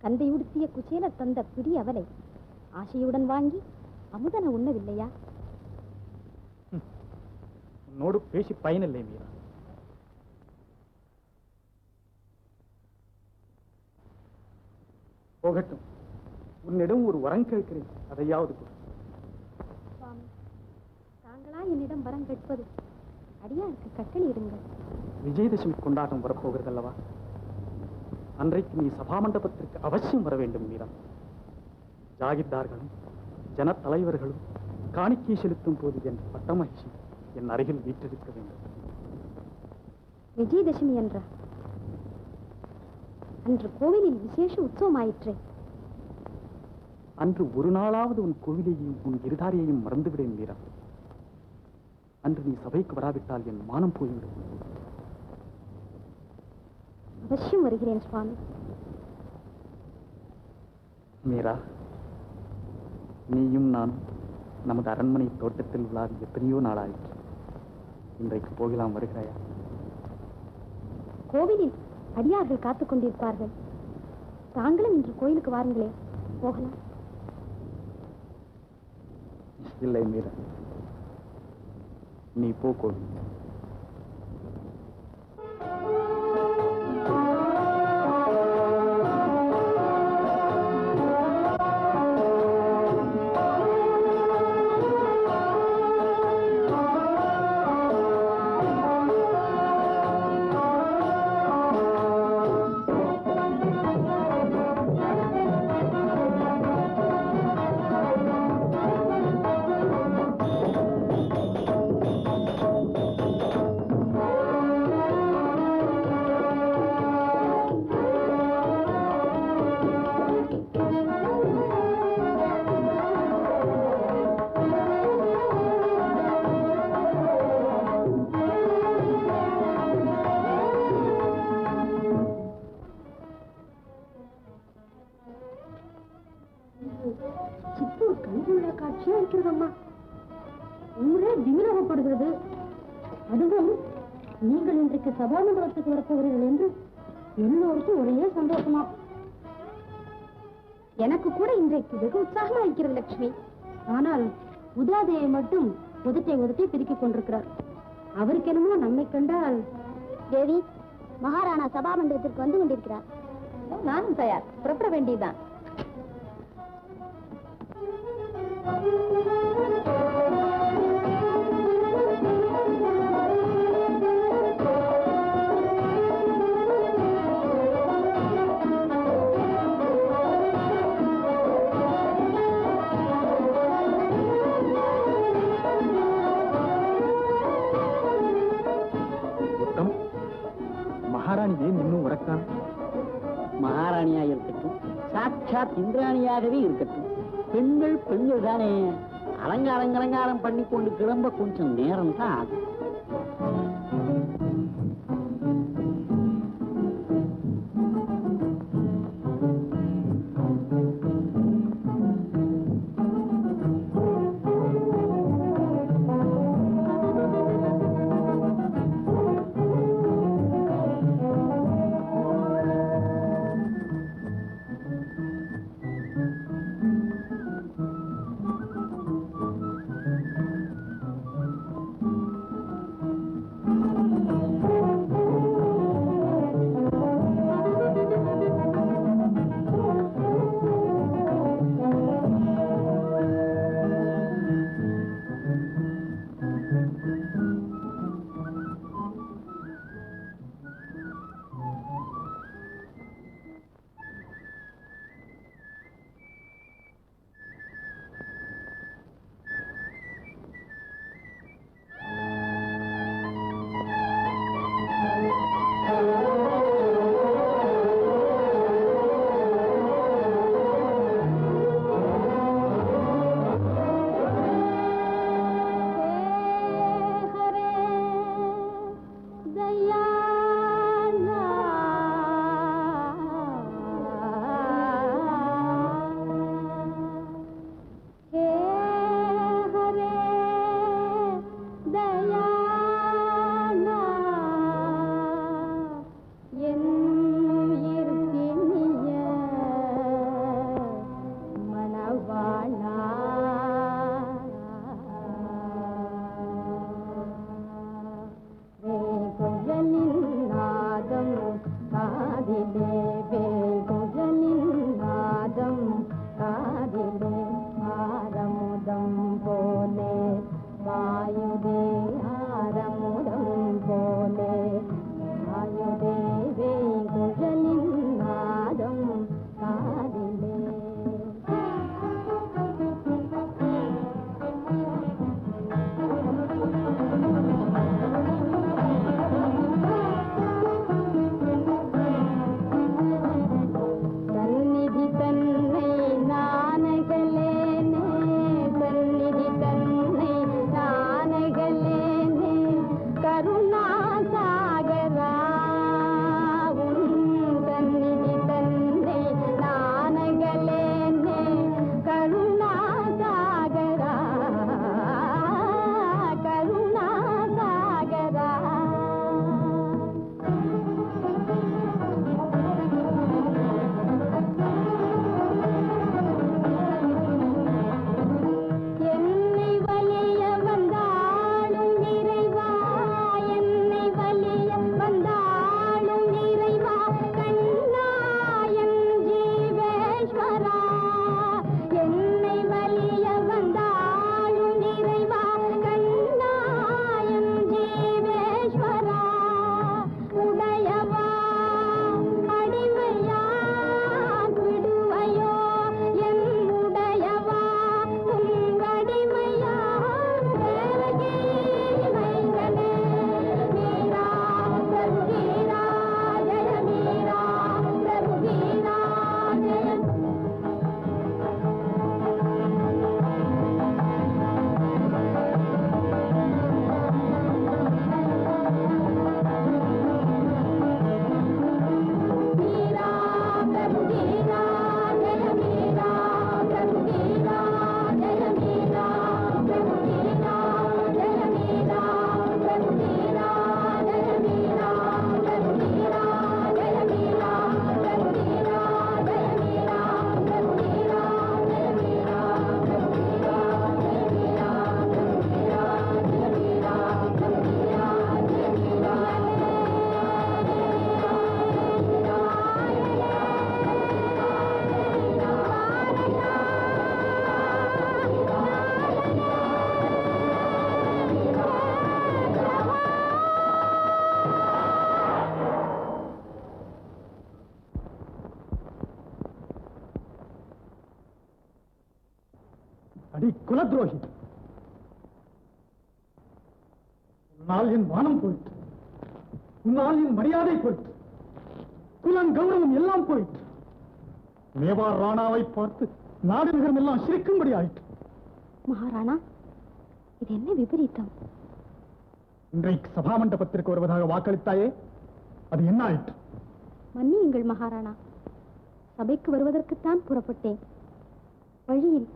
கந்தை உடுத்திய குச்சேலர் தந்த பிடி அவலை ஆசையுடன் வாங்கி அமுதன உண்ணவில்லையா? உன்னோடு பேசி பயனில்லை மீரா. போகட்டும், உன்னிடம் ஒரு வரம் கேட்கிறேன், அதையாவது கொடு. சுவாமி, தாங்களா என்னிடம் வரம் கேட்பது? அடியாருக்கு கட்டளை இடுங்கள். விஜயதசமி கொண்டாட்டம் வரப்போகிறது அல்லவா? அன்றைக்கு நீ சபா மண்டபத்திற்கு அவசியம் வர வேண்டும் மீரா. ஜாகிர்தார்களும் ஜன தலைவர்களும் காணிக்கை செலுத்தும் போது என் பட்டமகிழ்ச்சி என் அருகில் வீற்றிருக்க வேண்டும். விஜயதசமி என்ற அன்று கோவிலில் விசேஷ உற்சவமாயிற்றே. அன்று ஒரு நாளாவது உன் கோவிலையும் உன் இருதாரியையும் மறந்துவிடேன் மீரா. அன்று நீ சபைக்கு வராவிட்டால் என் மானம் போய்விடும். அவசியம் வருகிறேன் சுவாமி. மீரா, நீயும் நானும் நமது அரண்மனை தோட்டத்தில் விழாவி எத்தனையோ நாளாயிற்று. இன்றைக்கு போகலாம், வருகிறாயா? கோவிலில் அடியார்கள் காத்துக் கொண்டிருப்பார்கள். தாங்களும் இன்று கோயிலுக்கு வாருங்களே, போகலாம். இல்லை மீரா, நீ போ கோவில். சித்தூர் கண்கொள்ளா காட்சியா இருக்கிறதம்மா. ஊரே திமிரகப்படுகிறது. அதுவும் நீங்கள் இன்றைக்கு சபாமண்டபத்துக்கு வரப்போகிறீர்கள் என்று எல்லோருக்கும் ஒரே சந்தோஷமா. எனக்கு கூட இன்றைக்கு வெகு உற்சாகமா இருக்கிறது லட்சுமி. ஆனால் உதாதேவி மட்டும் உதட்டை பிரிக்கிக் கொண்டிருக்கிறார். அவருக்கு என்னமோ நம்மை கண்டால். தேவி, மகாராணா சபாமண்டபத்திற்கு வந்து கொண்டிருக்கிறார். நானும் தயார், புறப்பட வேண்டியதுதான். மகாராணி ஏன் இன்னும் உறக்கான்? மகாராணியா இருக்கட்டும், சாட்சாத் இந்திராணியாகவே இருக்கட்டும், பெண்கள் தானே. அலங்காரம் பண்ணி கொண்டு கிளம்ப கொஞ்சம் நேரம் தான் ஆகும். அடி குலத்ரோகி, உன்னால் என் மானம் போயிற்று, உன்னால் என் மரியாதை போயிற்று, குலம் கௌரவம் எல்லாம் போயிற்று. மேவார் ராணாவை பார்த்து நாடு நகரம் எல்லாம் சிரிக்கும்படி ஆயிற்று. மகாராணா, இது என்ன விபரீதம்? இன்றைக்கு சபா மண்டபத்திற்கு வருவதாக வாக்களித்தாயே, அது என்ன ஆயிற்று? மன்னியுங்கள் மகாராணா, சபைக்கு வருவதற்குத்தான் புறப்பட்டேன். வழியில்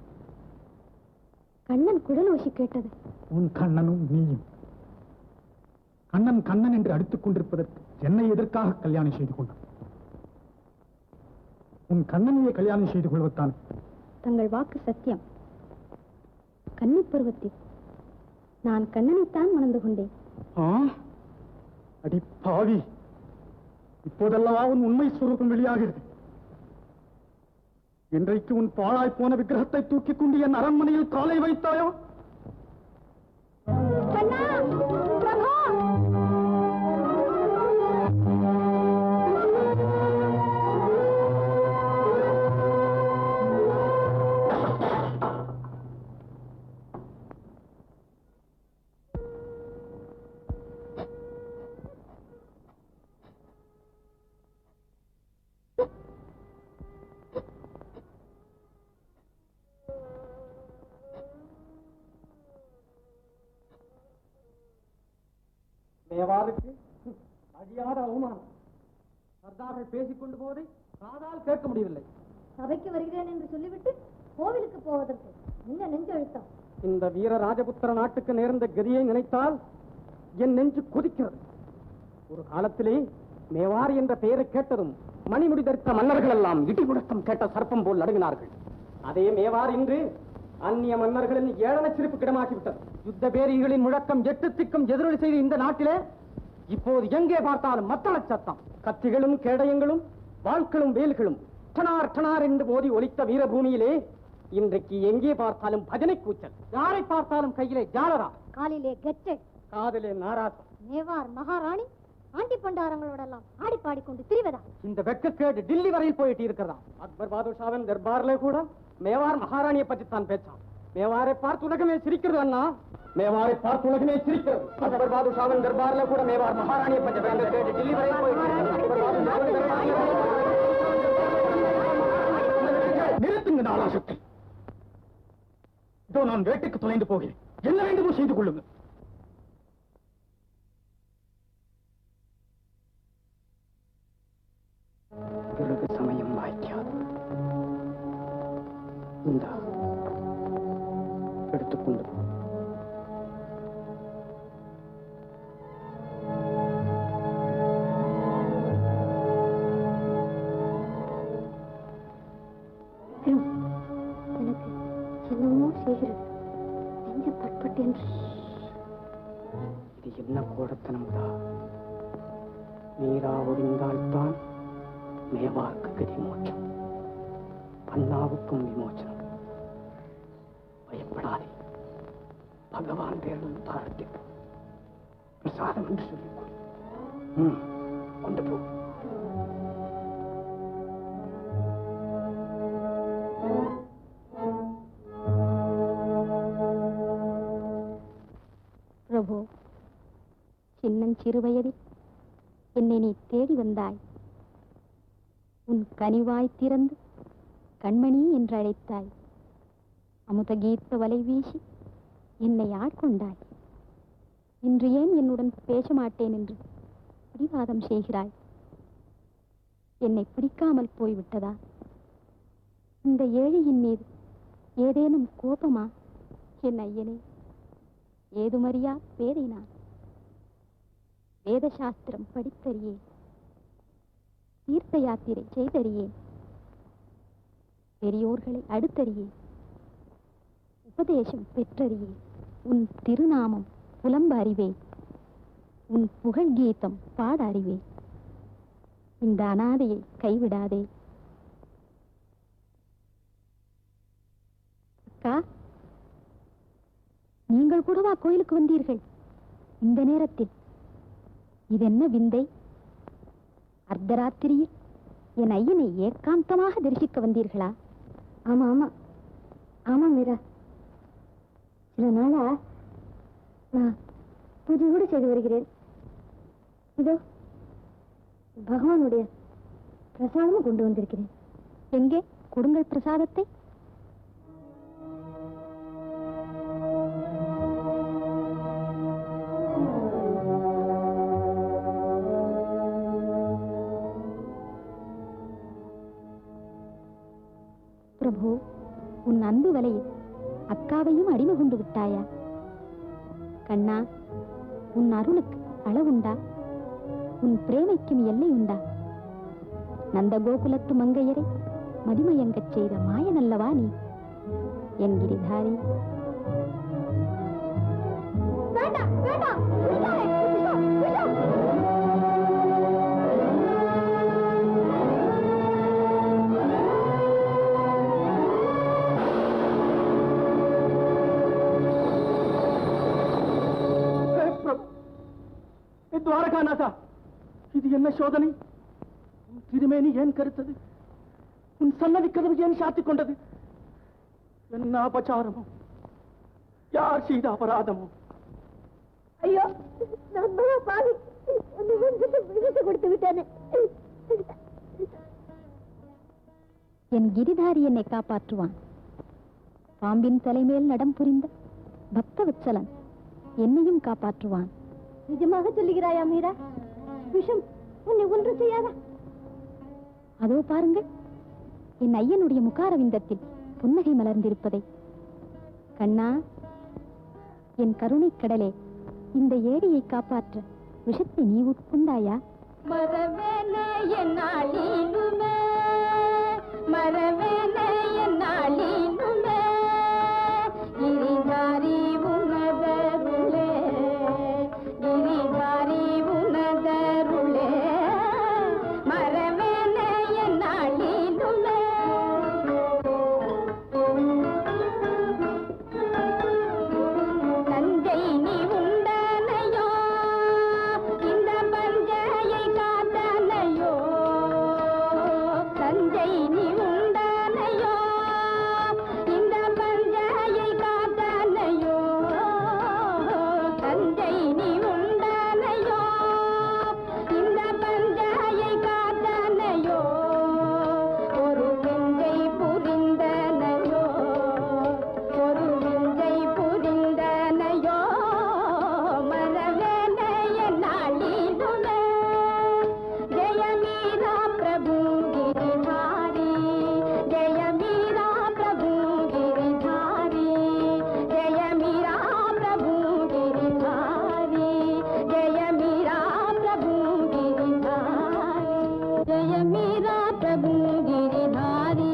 கண்ணன் குழல் ஓசி கேட்டது. உன் கண்ணனும் நீயும் கண்ணன் கண்ணன் என்று அடித்துக் கொண்டிருப்பதற்கு என்னை எதற்காக கல்யாணம் செய்து கொண்டான்? உன் கண்ணனையே கல்யாணம் செய்து கொள்வத்தான். தங்கள் வாக்கு சத்தியம். கன்னி பருவத்தில் நான் கண்ணனைத்தான் மணந்து கொண்டேன். அடி பாவி, இப்போதெல்லாம் உன் உண்மை சுரூபம் வெளியாகிறது. இன்றைக்கு உன் பாழாய் போன விக்கிரகத்தை தூக்கிக் கொண்டு என் அரண்மனையில் காலை வைத்தாயோ? மேவாருக்கு அழியாத அவமானம். சர்தார்கள் பேசிக் கொண்டு போவதை காதால் கேட்க முடியவில்லை. சபைக்கு வருகிறேன் என்று சொல்லிவிட்டு கோவிலுக்கு போவதற்கு என்ன நெஞ்சு அழுத்தம்? இந்த வீர ராஜபுத்திர நாட்டுக்கு நேர்ந்த கதியை நினைத்தால் என் நெஞ்சு கொதிக்கிறது. ஒரு காலத்திலே மேவார் என்ற பெயரை கேட்டதும் மணிமுடி தரித்த மன்னர்கள் எல்லாம் இடி முழக்கம் கேட்ட சர்ப்பம் போல் நடுங்கினார்கள். அதே மேவார் இன்று அந்நிய மன்னர்களின் ஏளன சிரிப்பு கிடமாகிவிட்டது. யுத்த பேரிகளின் முழக்கம் எட்டு திக்கும் எதிரொலி செய்த இந்த நாட்டிலே இப்போது எங்கே பார்த்தாலும் மத்தள சத்தம். கத்திகளும் கேடயங்களும் வாழ்க்களும் வேல்களும் டனார் டனார் என்று மோதி ஒலித்த வீரபூமியிலே இன்றைக்கு எங்கே பார்த்தாலும் பஜனை கூச்சல். யாரை பார்த்தாலும் கையிலே ஜாலரா, காலிலே கெச்சை, காதிலே நாராசம். மேவார் மகாராணி ஆண்டி பண்டாரங்களோடெல்லாம் ஆடி பாடிக்கொண்டு திரிவதா? இந்த வெட்கக்கேடு டில்லி வரையில் போயிட்டு இருக்கிறதா? அக்பர் பாதுஷாவின் தர்பார்ல கூட மேவார் மகாராணியை பற்றி தான் பேச்சான். மேவாரை பார்த்து உலகமே சிரிக்கிறது அண்ணா, மேவாரை பார்த்து உலகமே சிரிக்கிறது. அக்பர் பாதுஷாவின் தர்பார்ல கூட மேவார் மகாராணியை பற்றி வெட்கக்கேடு டில்லி வரையில் போயிட்டு. நிறுத்துங்க நாளாசத்தை. இதோ நான் வேட்டைக்கு தொலைந்து போகிறேன். என்ன வேண்டுமோ செய்து கொள்ளுங்கள். பிறகு சமயம் வாய்க்காது. இந்த எடுத்துக்கொண்டு எனக்கு என்னமோ செய்கிறது. நெஞ்சு பட்பட்டு என்று. இது என்ன கோடத்தனம்தா? நீரா ஒழிந்தால்தான் மேவாருக்கு கதி மோட்சம், பன்னாவுக்கும் விமோச்சனம். பயப்படாதே, பகவான் பேரில் பாரத்திற்கு பிரசாதம் என்று சொல்லிக் கொண்டு போ. பிரபு, சின்னஞ்சிறு வயதில் என்னை நீ தேடி வந்தாய். உன் கனிவாய் திறந்து கண்மணி என்று அழைத்தாய். அமுத கீத்த வலை வீசி என்னை ஆட்கொண்டாய். இன்று ஏன் என்னுடன் பேச மாட்டேன் என்று பிடிவாதம் செய்கிறாய்? என்னை பிடிக்காமல் போய்விட்டதா? இந்த ஏழையின் மீது ஏதேனும் கோபமா? என் ஐயனே, ஏதுமறியா பேதை நான். வேத சாஸ்திரம் படித்தறியேன், தீர்த்த யாத்திரை செய்தறியேன், பெரியோர்களை அடுத்தறியேன், உபதேசம் பெற்றறியேன். உன் திருநாமம் புலம்ப அறிவேன், உன் புகழ் கீதம் பாட அறிவேன். இந்த அனாதையை கைவிடாதே. அக்கா, நீங்கள் கூடவா கோயிலுக்கு வந்தீர்கள் இந்த நேரத்தில்? இதென்ன விந்தை? அர்த்தராத்திரியில் என் ஐயனை ஏகாந்தமாக தரிசிக்க வந்தீர்களா? ஆமா ஆமா ஆமா மீரா, சில நாளா நான் பூஜை கூட செய்து வருகிறேன். இதோ பகவானுடைய பிரசாதமும் கொண்டு வந்திருக்கிறேன். எங்கே கொடுங்கள் பிரசாதத்தை. பிரபு, உன் அன்பு வலையில் அக்காவையும் அடிமை கொண்டு விட்டாயா? கண்ணா, உன் அருளுக்கு அளவுண்டா? உன் பிரேமைக்கும் எல்லை உண்டா? நந்த கோகுலத்து மங்கையரை மதிமயங்கச் செய்த மாயனல்லவா நீ என் கிரிதாரி? துவாரகாநாதா, இது என்ன சோதனை? திருமேனி ஏன் கருத்தது? உன் சன்னதி கதவு ஏன் சாத்திக் கொண்டது? என்ன அபச்சாரமோ? யார் செய்த அபராதமோ? ஐயோ, நான் பாவி விடுத்து கொடுத்து விட்டேனே. என் கிரிதாரி என்னை காப்பாற்றுவான். பாம்பின் தலைமேல் நடம் புரிந்த பக்தவத்சலன் என்னையும் காப்பாற்றுவான். நிஜமாக சொல்லுகிறாயா மீரா? விஷம் உன்னை ஒன்றும் செய்யாதா? அதோ பாருங்கள், என் ஐயனுடைய முகாரவிந்தத்தில் புன்னகை மலர்ந்திருப்பதை. கண்ணா, என் கருணை கடலே, இந்த ஏடியை காப்பாற்ற விஷத்தை நீ உட்கொண்டாயா? மரவேனே என்னாலினுமே, மரவேனே என்னாலினுமே, கிரிதாரி உனதருளே, கிரிதாரி உனதருளே, மரவேனே என்னாலினுமே. தஞ்சை நீ உண்டனையோ, இந்த பஞ்சையை காத்தனையோ, தஞ்சை நீ உண்டனையோ, இந்த பஞ்சையை காத்தனையோ, தஞ்சை நீ உண்டனையோ, இந்த பஞ்சையை காத்தனையோ, ஒரு விஞ்சை புரிந்தனையோ, ஒரு விஞ்சை புரிந்தனையோ, மரவேனே என்னாலினுமே. ஜெய மீரா பிரபு கிரிதாரி, ஜெய மீரா பிரபு கிரிதாரி, ஜெய மீரா பிரபு கிரிதாரி, ஜெய மீரா பிரபு கிரிதாரி, ஜெய மீரா பிரபு கிரிதாரி,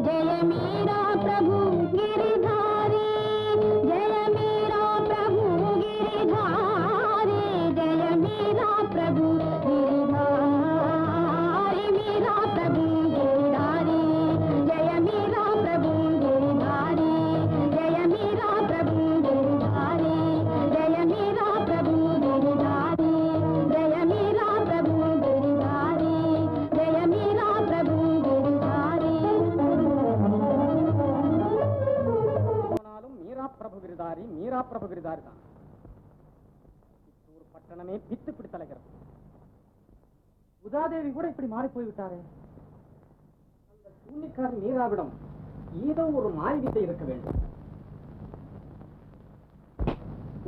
ஜெய மீரா பிரபு கிரிதாரி, ஜெய மீரா பிரபு கிரிதாரி, ஜெய மீரா பிரபு கிரிதாரி, மீரா பிரபு கிரிதாரி, ஜெய மீரா பிரபு கிரிதாரி, ஜெய மீரா பிரபு கிரிதாரி, ஜெய மீரா பிரபு கிரிதாரி, ஜெய மீரா பிரபு கிரிதாரி, ஜெய மீரா பிரபு கிரிதாரி. போனாலும் மீரா பிரபு கிரிதாரி, மீரா பிரபு கிரிதாரி தான். சித்தூர் பட்டணமே பித்து பிடித்தலைகிறது. உதாதேவி கூட இப்படி மாறி போய்விட்டாரே. அந்த சூன்னிக்காரி மீராவிடம் ஏதோ ஒரு மாய்வித்தை இருக்க வேண்டும்.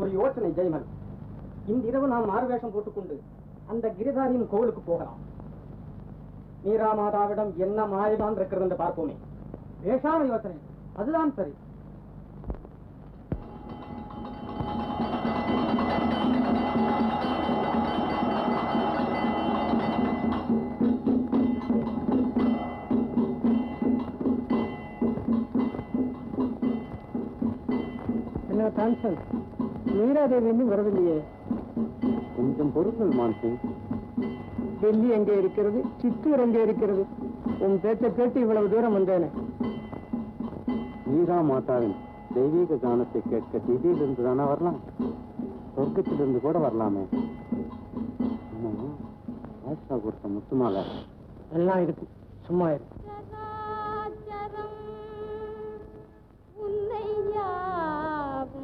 ஒரு யோசனை ஜெய்மன், இன்றிரவு நாம் மாறுவேஷம் போட்டுக்கொண்டு அந்த கிரிதாரியின் கோவிலுக்கு போகலாம். மீரா மாதாவிடம் என்ன மாயதான் இருக்கிறது என்று பார்ப்போமே. பேசாம யோசனை, அதுதான் சரி. என்ன தான்சன், மீராதேவி இன்னும் வரவில்லையே? கொஞ்சம் பொருட்கள் மான்சிங். டெல்லி எங்கே இருக்கிறது, சித்தூர் எங்கே இருக்கிறது? உன் பேச்சை கேட்டு இவ்வளவு தூரம் வந்தேனே. மீரா மாதாவின் தெய்வீக கானத்தை கேட்க திடீரிலிருந்து தானே வரலாம், சொர்க்கத்திலிருந்து கூட வரலாமே. ஆஷா கொடுத்த முத்துமாலை எல்லாம் இருக்கு, சும்மா இருக்கு. சராச்சரம் உன்னை யாவும்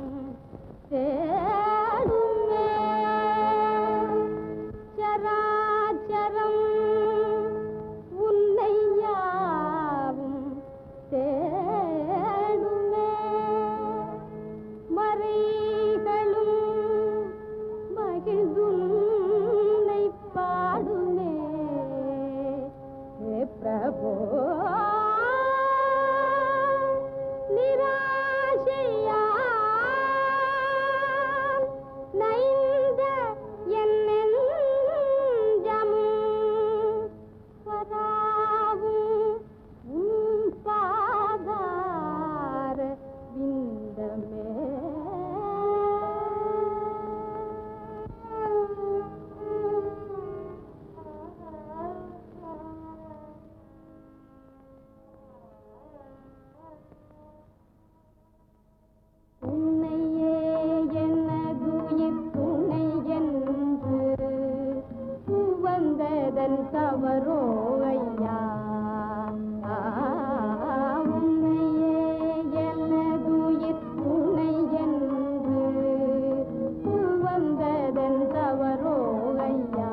தவறோ ஐயா உன்னையே எனதுயிர் துணை என்று வந்ததன் தவறோ ஐயா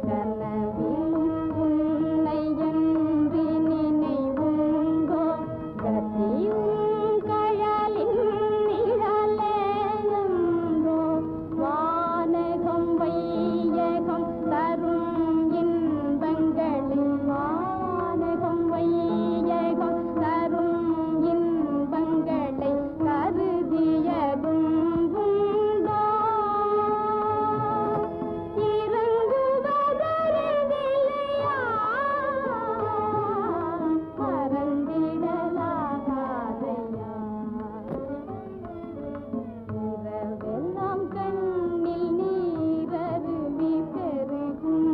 கனவிலும் உன்னை என்று நினைவுண்டோ கத்தியும் கழலின் நிழலேயன்றோ வானகம் வையகம் தரும் இன்பங்களில் வானகம் வையகம் தரும் இன்பங்களை கருதியதும் உண்டோ இறங்குவதறிவில்லையா மறந்திடலாகாதையா இரவெல்லாம் கண்ணில் நீரருவி பெருகும்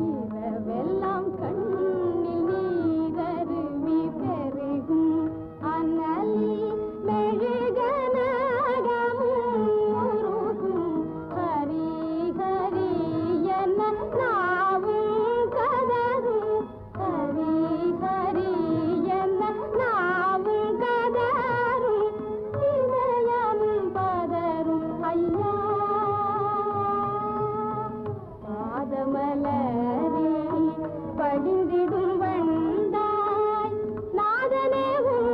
இரவெல்லாம் கண்ணில் நீரருவி பெருகும் அனலில் மெழுகனகமும் உருகும் ஹரி ஹரி என நாவும் கதரும் ஹரி ஹரி என நாவும் கதரும் இதயம் பதரும் ஐயா பாதமலரே படிந்திடும் வந்தாய் நாதனேவும்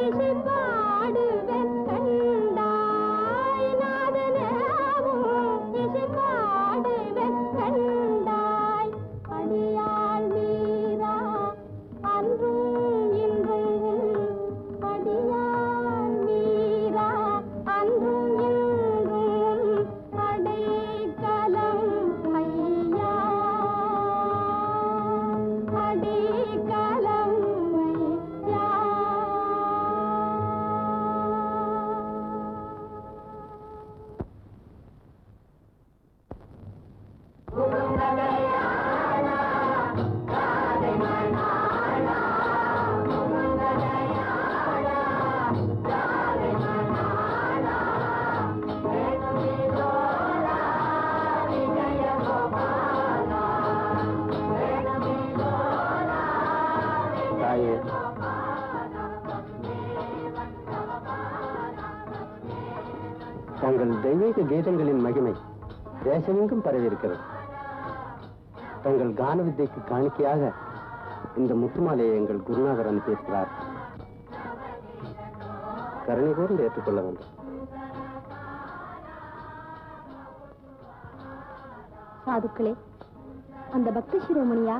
இசை பாடுவன் கண்டாய் நாதனேவும் இசை பாடுவன் கண்டாய் அடியாள் மீரா அன்றும் இன்றும் அடியாள் மீரா அன்றும் இன்றும் அடைக்கலம் ஐயா அடைக்கலம் ஐயா தாயே, தங்கள் தெய்வீக கீதங்களின் மகிமை தேசமெங்கும் பரவியிருக்கிறது. தங்கள் கான வித்தைக்கு காணிக்கையாக இந்த முத்துமாலையை எங்கள் குருநாதர் அனுப்பியிருக்கிறார். கருணை கூர்ந்து ஏற்றுக்கொள்ள வேண்டும். சாதுக்களே, அந்த பக்தி சிரோமணியா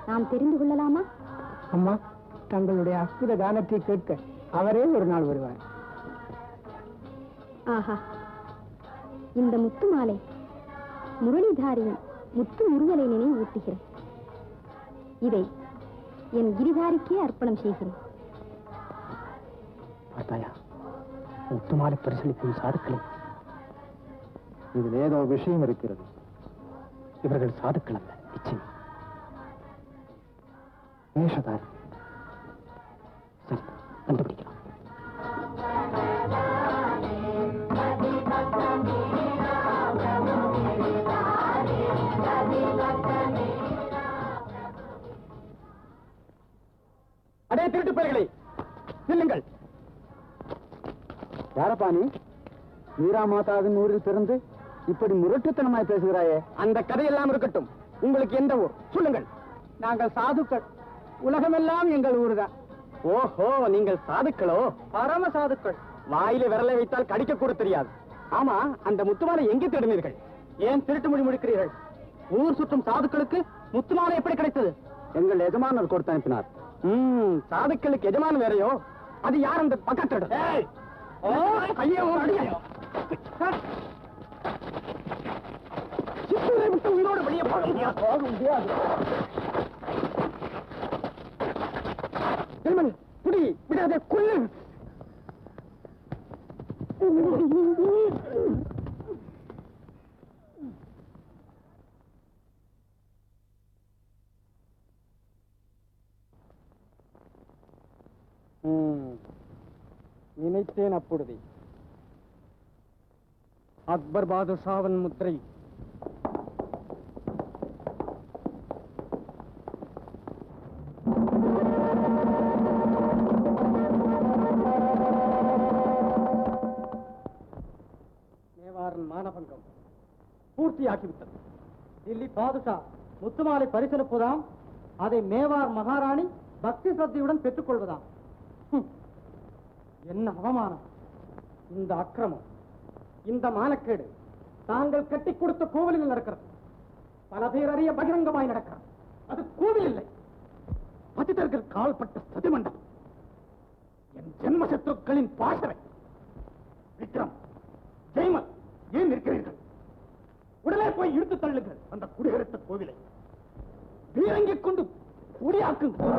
நாம் தெரிந்து கொள்ளலாமா? அம்மா, தங்களுடைய அற்புத கானத்தை கேட்க அவரே ஒரு நாள் வருவார். ஆஹா, இந்த முத்து மாலை முரளிதாரியின் முத்து முருகலை நினைவூட்டுகிறேன். இதை என் கிரிதாரிக்கே அர்ப்பணம் செய்கிறேன். பார்த்தாயா, முத்துமாலை பரிசீலிக்கும் சாதுக்களே, இதில் ஏதோ விஷயம் இருக்கிறது. இவர்கள் சாதுக்கள் அல்ல, நிச்சயம் வேஷதாரி. சரி, கண்டுபிடிக்கலாம். அடே திருட்டு பேர்களை நில்லுங்கள். யாரப்பா நீ? மீரா மாதாவின் ஊரில் பிறந்து இப்படி முரட்டுத்தனமாய் பேசுகிறாயே. அந்த கதையெல்லாம் இருக்கட்டும். உங்களுக்கு எந்த ஊர் சொல்லுங்கள். நாங்கள் சாதுக்கள். உலகமெல்லாம் எங்கள் ஊருதான். ஓஹோ, நீங்கள் சாதுக்களோ? பரம சாதுக்கள். வாயில விரலை வைத்தால் கடிக்க கூட தெரியாது. ஆமா, அந்த முத்துமாலை எங்கே தேடினீர்கள்? ஏன் திருட்டு மொழி முடிக்கிறீர்கள்? ஊர் சுற்றும் சாதுக்களுக்கு முத்துமாலை எப்படி கிடைத்தது? எங்கள் எஜமானர் கொடுத்து அனுப்பினார். சாதுக்களுக்கு எஜமான் வேறையோ? அது யார் அந்த பக்கத்து? சித்தூரை விட்டு உயிரோடு வெளியே போக முடியாது. புடி விடாதே, கொல்லு. நினைத்தேன் அப்பொழுதே. அக்பர் பாதுஷாவின் முத்திரை பூர்த்தியாகிவிட்டது. தில்லி பாதுஷா முத்துமாலை பரிசளிப்பதாம், அதை மேவார் மகாராணி பக்தி சக்தியுடன் பெற்றுக்கொள்வதாம். என்ன அவமானம்! இந்த அக்கிரமம், இந்த மானக்கேடு தாங்கள் கட்டி கொடுத்த கோவிலில் நடக்கிறது. பல பேர் அறிய பகிரங்கமாய் நடக்கிறது. அது கோவில் இல்லை, பதிதர்கள் கால்பட்ட சதிமண்டபம். என் ஜென்ம சத்துருக்களின் பாசறை. விக்ரம், ஜெய்மல், ஏன் நிற்கிறீர்கள்? உடனே போய் இழுத்து தள்ளுங்கள் அந்த குடியரசு கோவிலை. பீரங்கிக் கொண்டு குடியாக்குங்கள்.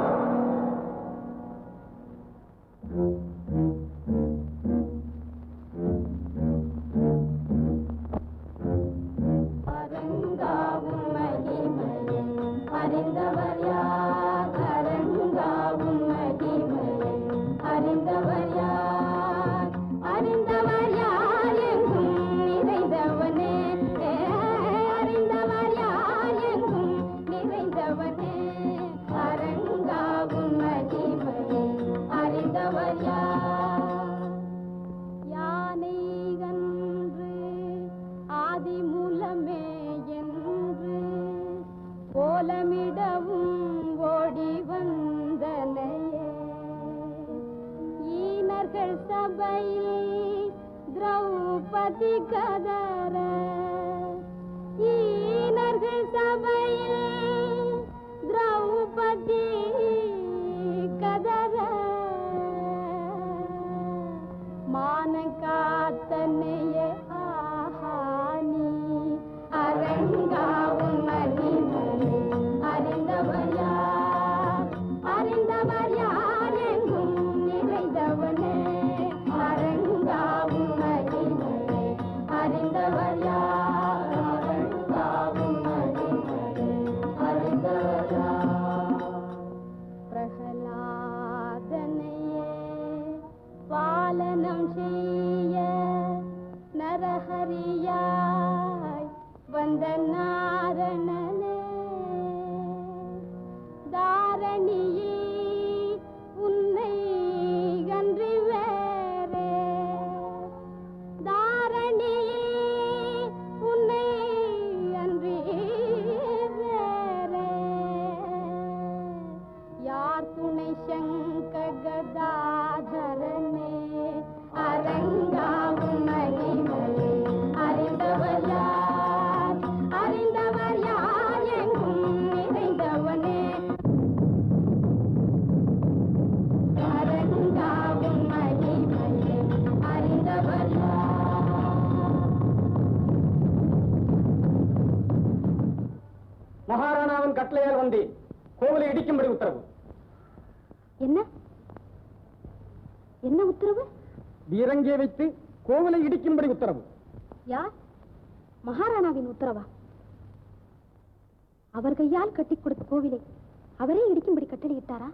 மகாராணாவின் கட்டளையால் வந்தேன். கோவிலை இடிக்கும்படி உத்தரவு. என்ன என்ன உத்தரவு? பீரங்கியை வைத்து கோவிலை இடிக்கும்படி உத்தரவு. யார்? மகாராணாவின் உத்தரவா? அவர் கையால் கட்டி கொடுத்த கோவிலை அவரே இடிக்கும்படி கட்டளையிட்டாரா?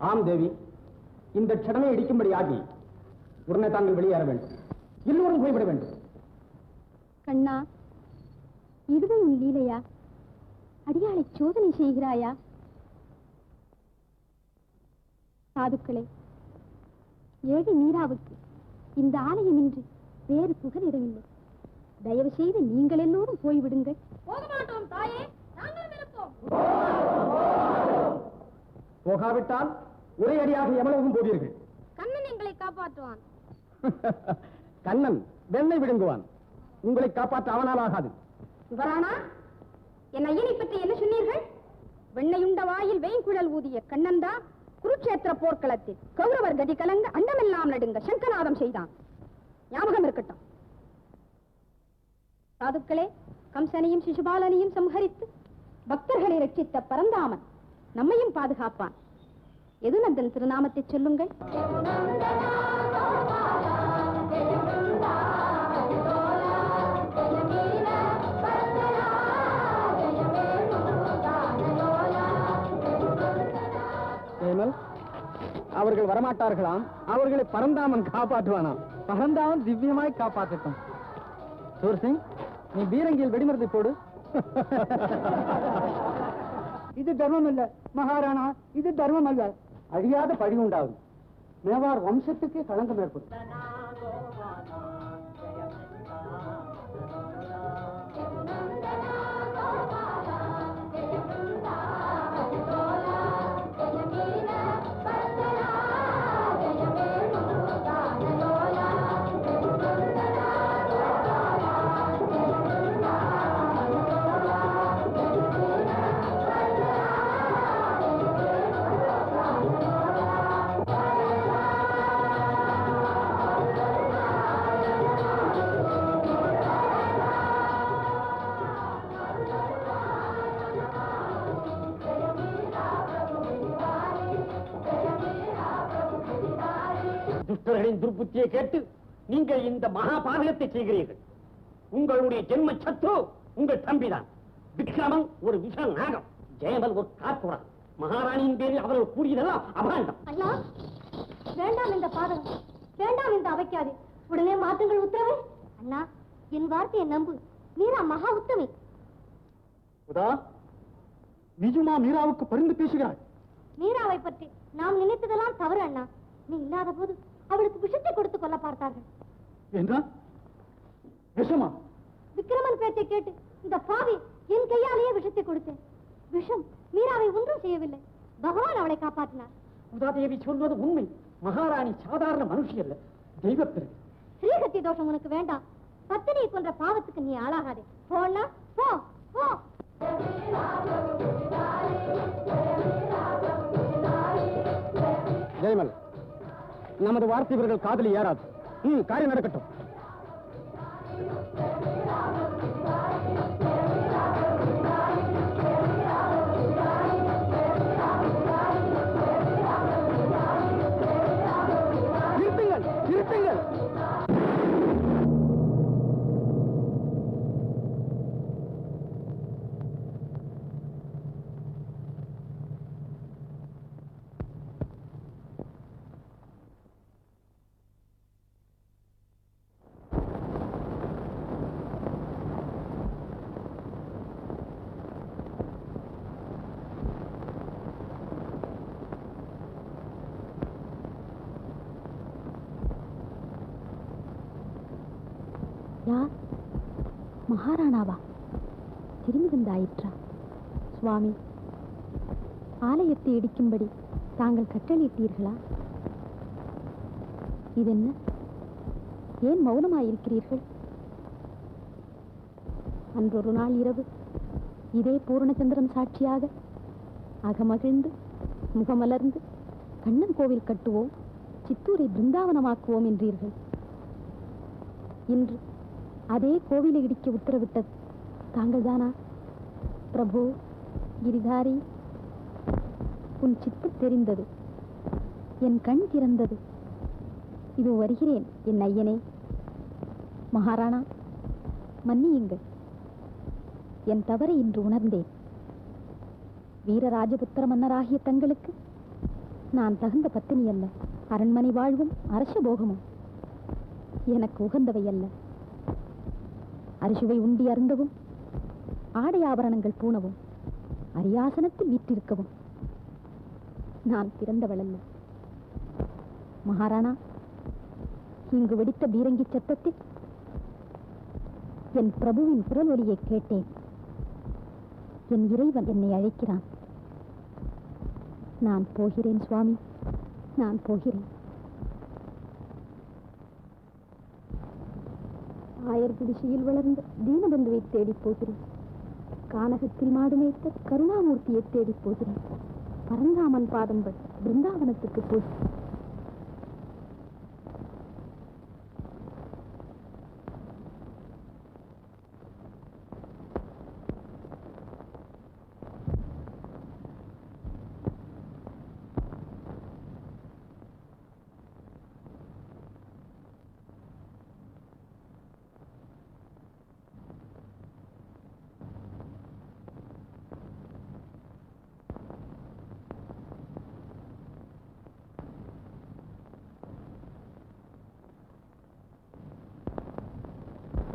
ஆம் தேவி, இந்த க்ஷணமே இடிக்கும்படி ஆகி உடனே தாங்கள் வெளியேற வேண்டும். எல்லோரும் போய்விட வேண்டும். கண்ணா, இதுவும் உன் லீலையா? அடியாளை சோதனை செய்கிறாயா? சாதுக்களே, ஏழை மீராவுக்கு இந்த ஆலயமின்றி வேறு புகலிடமில்லை. தயவு செய்து நீங்கள் எல்லோரும் போய்விடுங்கள். போக மாட்டோம் தாயே, நாங்களும் இருப்போம். போகாவிட்டால் ஒரே அடியாக எவ்வளவும் போவீர்கள். கண்ணன் எங்களை காப்பாற்றுவான். கண்ணன் வெண்ணை விழுங்குவான். உங்களை காப்பாற்ற அவனால் ஆகாது. யுவராணா, என் ஐயனை பற்றி என்ன சொன்னீர்கள்? வெண்ணையுண்ட வாயில் வெய்குழல் ஊதிய கண்ணன்தா குருட்சேத்திர போர்க்களத்தில் கௌரவர் கதி கலங்க அண்டமெல்லாம் நடுங்க சங்கநாதம் செய்தான். ஞாபகம் இருக்கட்டும். சாதுக்களே, கம்சனையும் சிசுபாலனையும் சம்ஹரித்து பக்தர்களை ரட்சித்த பரந்தாமன் நம்மையும் பாதுகாப்பான். எதுநந்தன் திருநாமத்தை சொல்லுங்கள். அவர்கள் வரமாட்டார்களாம். அவர்களை பரந்தாமன் காப்பாற்றுவானாம். பரந்தாமன் திவ்யமாய் காப்பாற்றட்டும். சூர்சிங், நீ பீரங்கியில் வெடிமருந்தை போடு. இது தர்மம் அல்ல மகாராணா, இது தர்மம் அல்ல. அழியாத பழி உண்டாகும். மேவார் வம்சத்துக்கே களங்கம் ஏற்படும். துஷ்டர்களின் துர்புத்தியை கேட்டு நீங்கள் இந்த மகா பாதகத்தை செய்கிறீர்கள். உங்களுடைய ஜென்ம சத்ரு உங்கள் தம்பிதான். விக்ரமன் ஒரு விஷ நாகம், ஜெயமல் ஒரு காத்துடன். மகாராணியின் பேரில் அவர்கள் கூறியதெல்லாம் அபாண்டம். ஐயா, வேண்டாம் இந்த பாதகம், வேண்டாம் இந்த அவைக்காது. உடனே மாற்றுங்கள் உத்தரவு. அண்ணா, என் வார்த்தையை நம்பு. மீரா மகா உத்தமி. உதா, நிஜமா மீராவுக்கு பரிந்து பேசுகிறாள்? மீராவை பற்றி நாம் நினைத்ததெல்லாம் தவறு அண்ணா. நீ இல்லாத போது அவளுக்கு விஷத்தை கொடுத்து கொள்ள பார்த்தார்கள். என்ன விஷமா? விக்ரமன் பேச்சை கேட்டு இந்த பாவி என் கையாலேயே விஷத்தை கொடுத்தேன். விஷம் மீராவை ஒன்றும் செய்யவில்லை. பகவான் அவளை காப்பாற்றினார். உதாதேவி சொல்வது உண்மை. மகாராணி சாதாரண மனுஷி அல்ல, தெய்வப்பிறகு. ஸ்ரீகத்தி தோஷம் உனக்கு வேண்டாம். பத்தினியை கொன்ற பாவத்துக்கு நீ ஆளாகாதே. போனா போ போ. ஜெயமல், நமது வார்த்தை இவர்கள் காதலி ஏறாது. காரியம் நடக்கட்டும். நிறுத்துங்கள், நிறுத்துங்கள். யார்? மகாராணாவா? திரும்பி வந்தாயிற்றா? சுவாமி, ஆலயத்தை இடிக்கும்படி தாங்கள் கட்டளையிட்டீர்களா? இதென்ன? ஏன் மௌனமாயிருக்கிறீர்கள்? அன்றொரு நாள் இரவு இதே பூர்ணச்சந்திரன் சாட்சியாக அகமகிழ்ந்து முகமலர்ந்து கண்ணன் கோவில் கட்டுவோம், சித்தூரை பிருந்தாவனமாக்குவோம் என்றீர்கள். இன்று அதே கோவிலை இடிக்க உத்தரவிட்டது தாங்கள் தானா? பிரபு கிரிதாரி, உன் சித்து தெரிந்தது, என் கண் திறந்தது. இது வருகிறேன் என் ஐயனே. மகாராணா, மன்னியுங்கள், என் தவறை இன்று உணர்ந்தேன். வீரராஜபுத்திர மன்னராகிய தங்களுக்கு நான் தகுந்த பத்தினி அல்ல. அரண்மனை வாழ்வும் அரச போகமும் எனக்கு உகந்தவை அல்ல. அரிசுவை உண்டி அருந்தவும், ஆடை ஆபரணங்கள் பூணவும், அரியாசனத்தில் வீற்றிருக்கவும் நான் பிறந்தவள் அல்ல. மகாராணா, இங்கு வெடித்த பீரங்கி சத்தத்தில் என் பிரபுவின் குரல் ஒலியை கேட்டேன். என் இறைவன் என்னை அழைக்கிறான். நான் போகிறேன் சுவாமி, நான் போகிறேன். ஆயர் குடிசையில் வளர்ந்த தீனபந்துவை தேடிப் போகிறேன். கானகத்தில் மாடுமேய்த்த கருணாமூர்த்தியை தேடிப் போகிறேன். பரந்தாமன் பாதம்பல் பிருந்தாவனத்துக்கு போகிறேன்.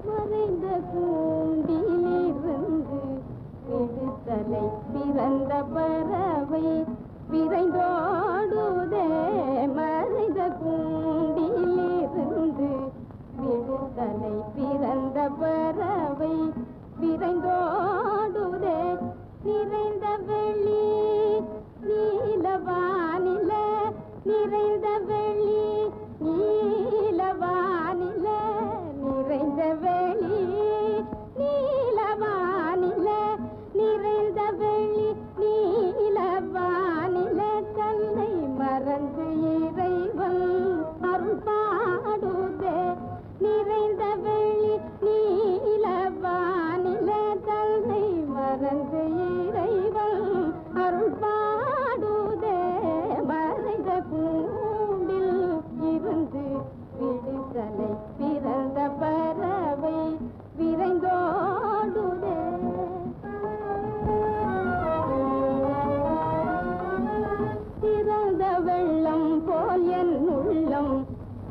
மறைந்த கூண்டிலிருந்து விடுதலை பிறந்த பறவை விரைந்தோடுதே. மறைந்த கூண்டிலிருந்து விடுதலை பிறந்த பறவை விரைந்தோடுதே. நிறைந்த வெளி நீலவானில, நிறைந்த வெளி நீலவானில, நிறைந்த வெளி நீலவானில, நிறைந்த வெளி நீலவானில,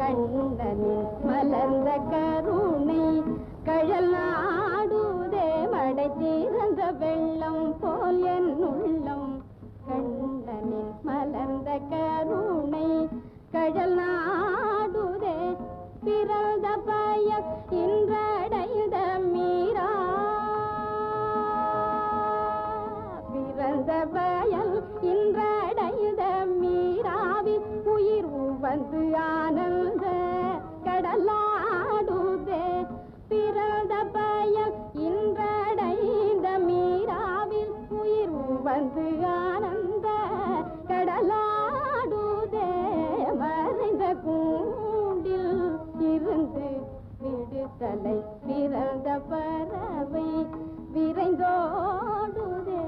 கண்ணனின் மலர்ந்த கருணை கழல் நாடுதே மடை தீர்ந்த வெள்ளம் போல் என் உள்ளம் கண்ணனின் மலர்ந்த கருணை கழல் நாடுதே பிறந்த பயம் இன்றடைந்த மீரா பிறந்த பயல் இன்றடைந்த மீராவில் உயிர் வந்து ஆனந்த கடலாடுதே பிறந்த பயல் இன்றடைந்த மீராவில் உயிர் வந்து ஆனந்த கடலாடுதே மறைந்த கூண்டில் இருந்து விடுதலை பிறந்த பறவை விரைந்தோடுதே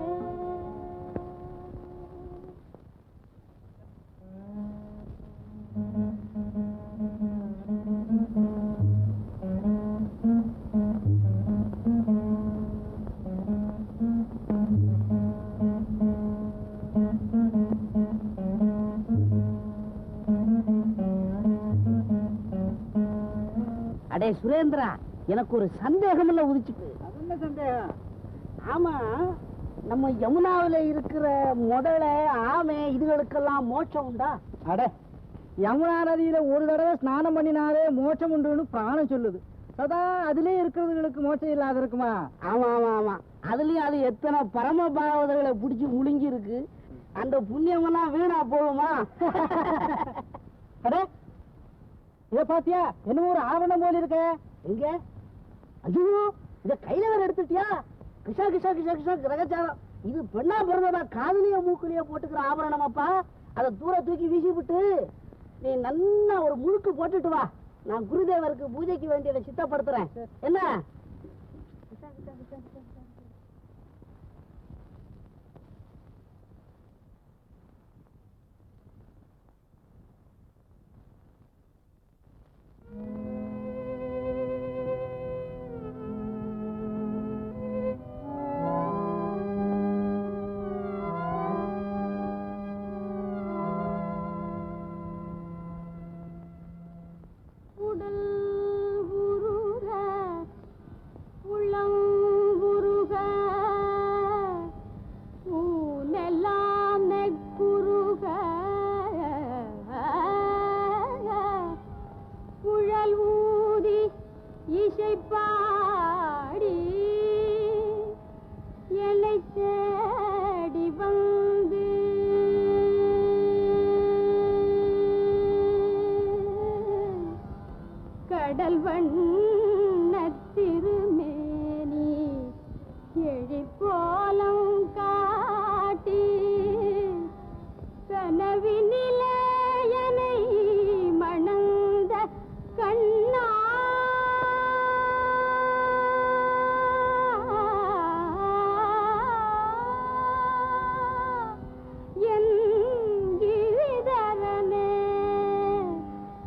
அடே சுரேந்திரா, எனக்கு ஒரு சந்தேகம் எல்லாம் உதிச்சுட்டு. என்ன சந்தேகம்? ஆமா, நம்ம யமுனாவில இருக்கிற முதல ஆமை இதுகளுக்கெல்லாம் மோட்சம் உண்டா? அட, யமுனா நதியில ஒரு தடவை ஸ்நானம் பண்ணினாலே மோட்சம் உண்டுன்னு பிராணம் சொல்லுது. சதா அதுலயே இருக்கிறவங்களுக்கு மோட்சம் இல்லாத இருக்குமா? ஆமா ஆமா ஆமா, அதுலயும் அது எத்தனை பரம பாகவதர்களை பிடிச்சி முழுங்கி இருக்கு. அந்த புண்ணியமெல்லாம் வீணா போகுமா? அட, இத பாத்தியா, என்ன ஒரு ஆவணம் போல இருக்க. எங்க? ஐயோ, இத கையில வேற எடுத்துட்டியா? கிஷா கிஷா கிஷா கிஷா கிரகச்சாரம். இது பெண்ணா பிறந்ததா காதலிய மூக்குலிய போட்டுக்கிற ஆபரணம் அப்பா. அதை தூர தூக்கி வீசி விட்டு நீ நல்லா ஒரு முழுக்கு போட்டுட்டு வா. நான் குருதேவருக்கு பூஜைக்கு வேண்டியதை சித்தப்படுத்துறேன். என்ன? கடல் வண்ண திருமேனி எழிப்போலம் காட்டி கனவினிலே என்னை மணந்த கண்ணா என் கிரிதரனே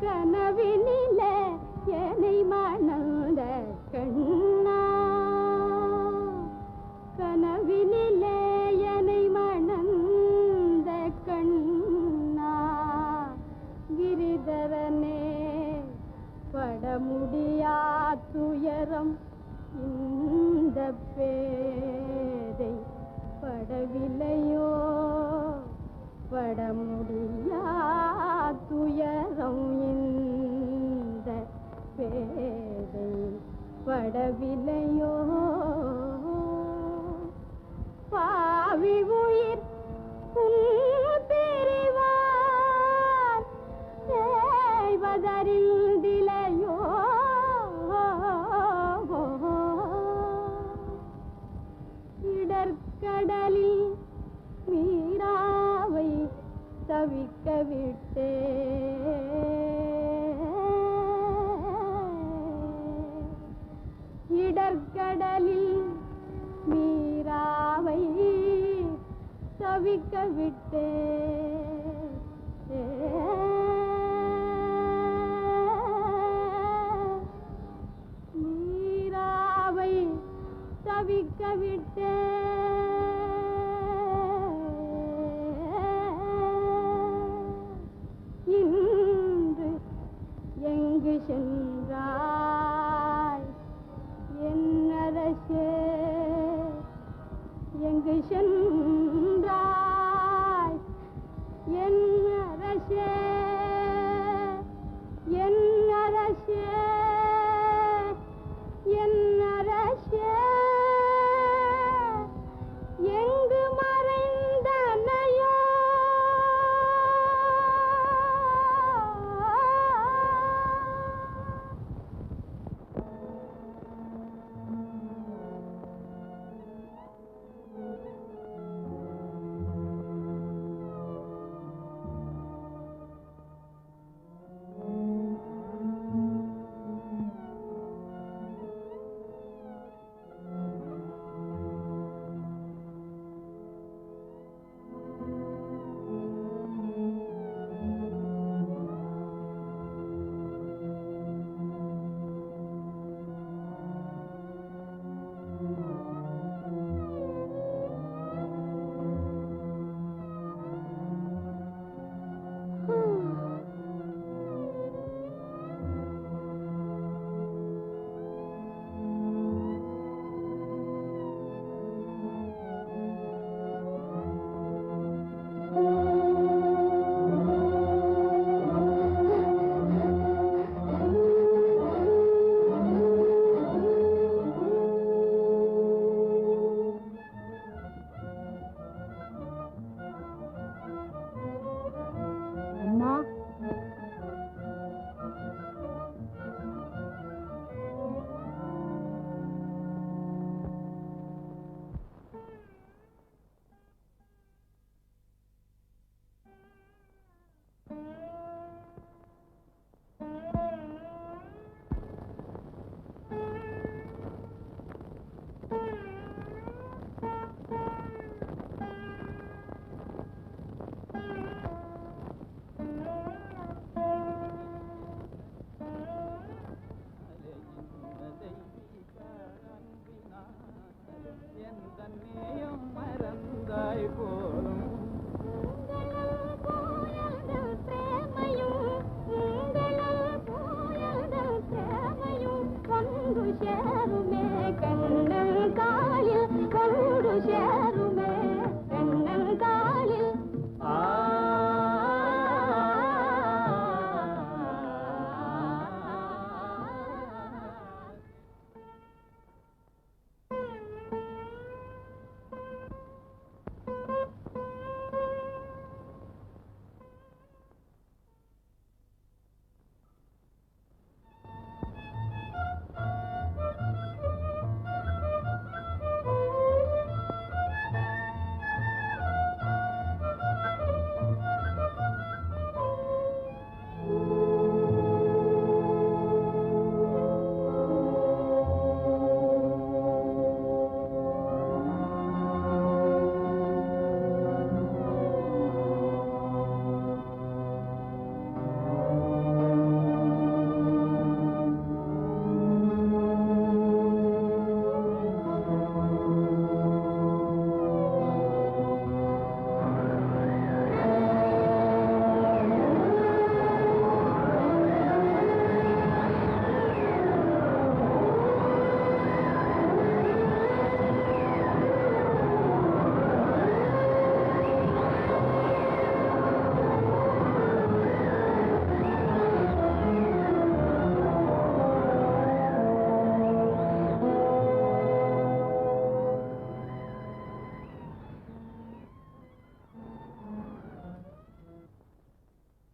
கனவினிலே என்னை மணந்த கண்ணா கனவினிலே என்னை மணந்த கண்ணா கிரிதரனே பட முடியா துயரம் இந்த பேதை படவில்லையோ பட முடியா துயரம் இந்த பேதை படவில்லையோ பாவி உயிர் பிரிவார் செய்வதறிந்திலையோ இடர்கடலில் மீராவை தவிக்க விட்டே இடர் சென்றாய் என் அரசே எங்கு சென்றாய் என் அரசே என் அரசே என் அரசே எங்கு மறைந்தனையோ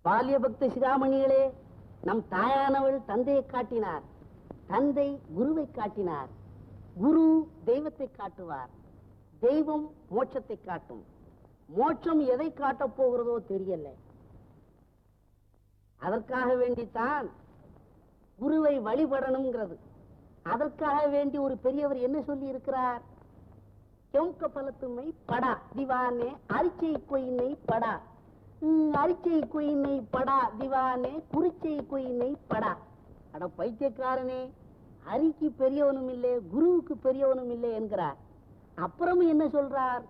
பால்ய பக்த சிகாமணிகளே, நம் தாயானவள் தந்தையை காட்டினார், தந்தை குருவை காட்டினார், குரு தெய்வத்தை காட்டுவார், தெய்வம் மோட்சத்தை காட்டும், மோட்சம் எதை காட்டப் போகிறதோ தெரியல. அதற்காக வேண்டித்தான் குருவை வழிபடணுங்கிறது. அதற்காக வேண்டி ஒரு பெரியவர் என்ன சொல்லி இருக்கிறார்? क्योंक पलतुमै पड़ा दीवाने अरिचै कोई नहीं पड़ा, अरिचै कोई नहीं पड़ा दीवाने குறிச்சை कोई नहीं पड़ा. அட பைத்தியக்காரனே, அரிக்கு பெரியவனும் இல்லை, குருவுக்கு பெரியவனும் இல்லை என்கிறார். அப்புறம் என்ன சொல்றார்?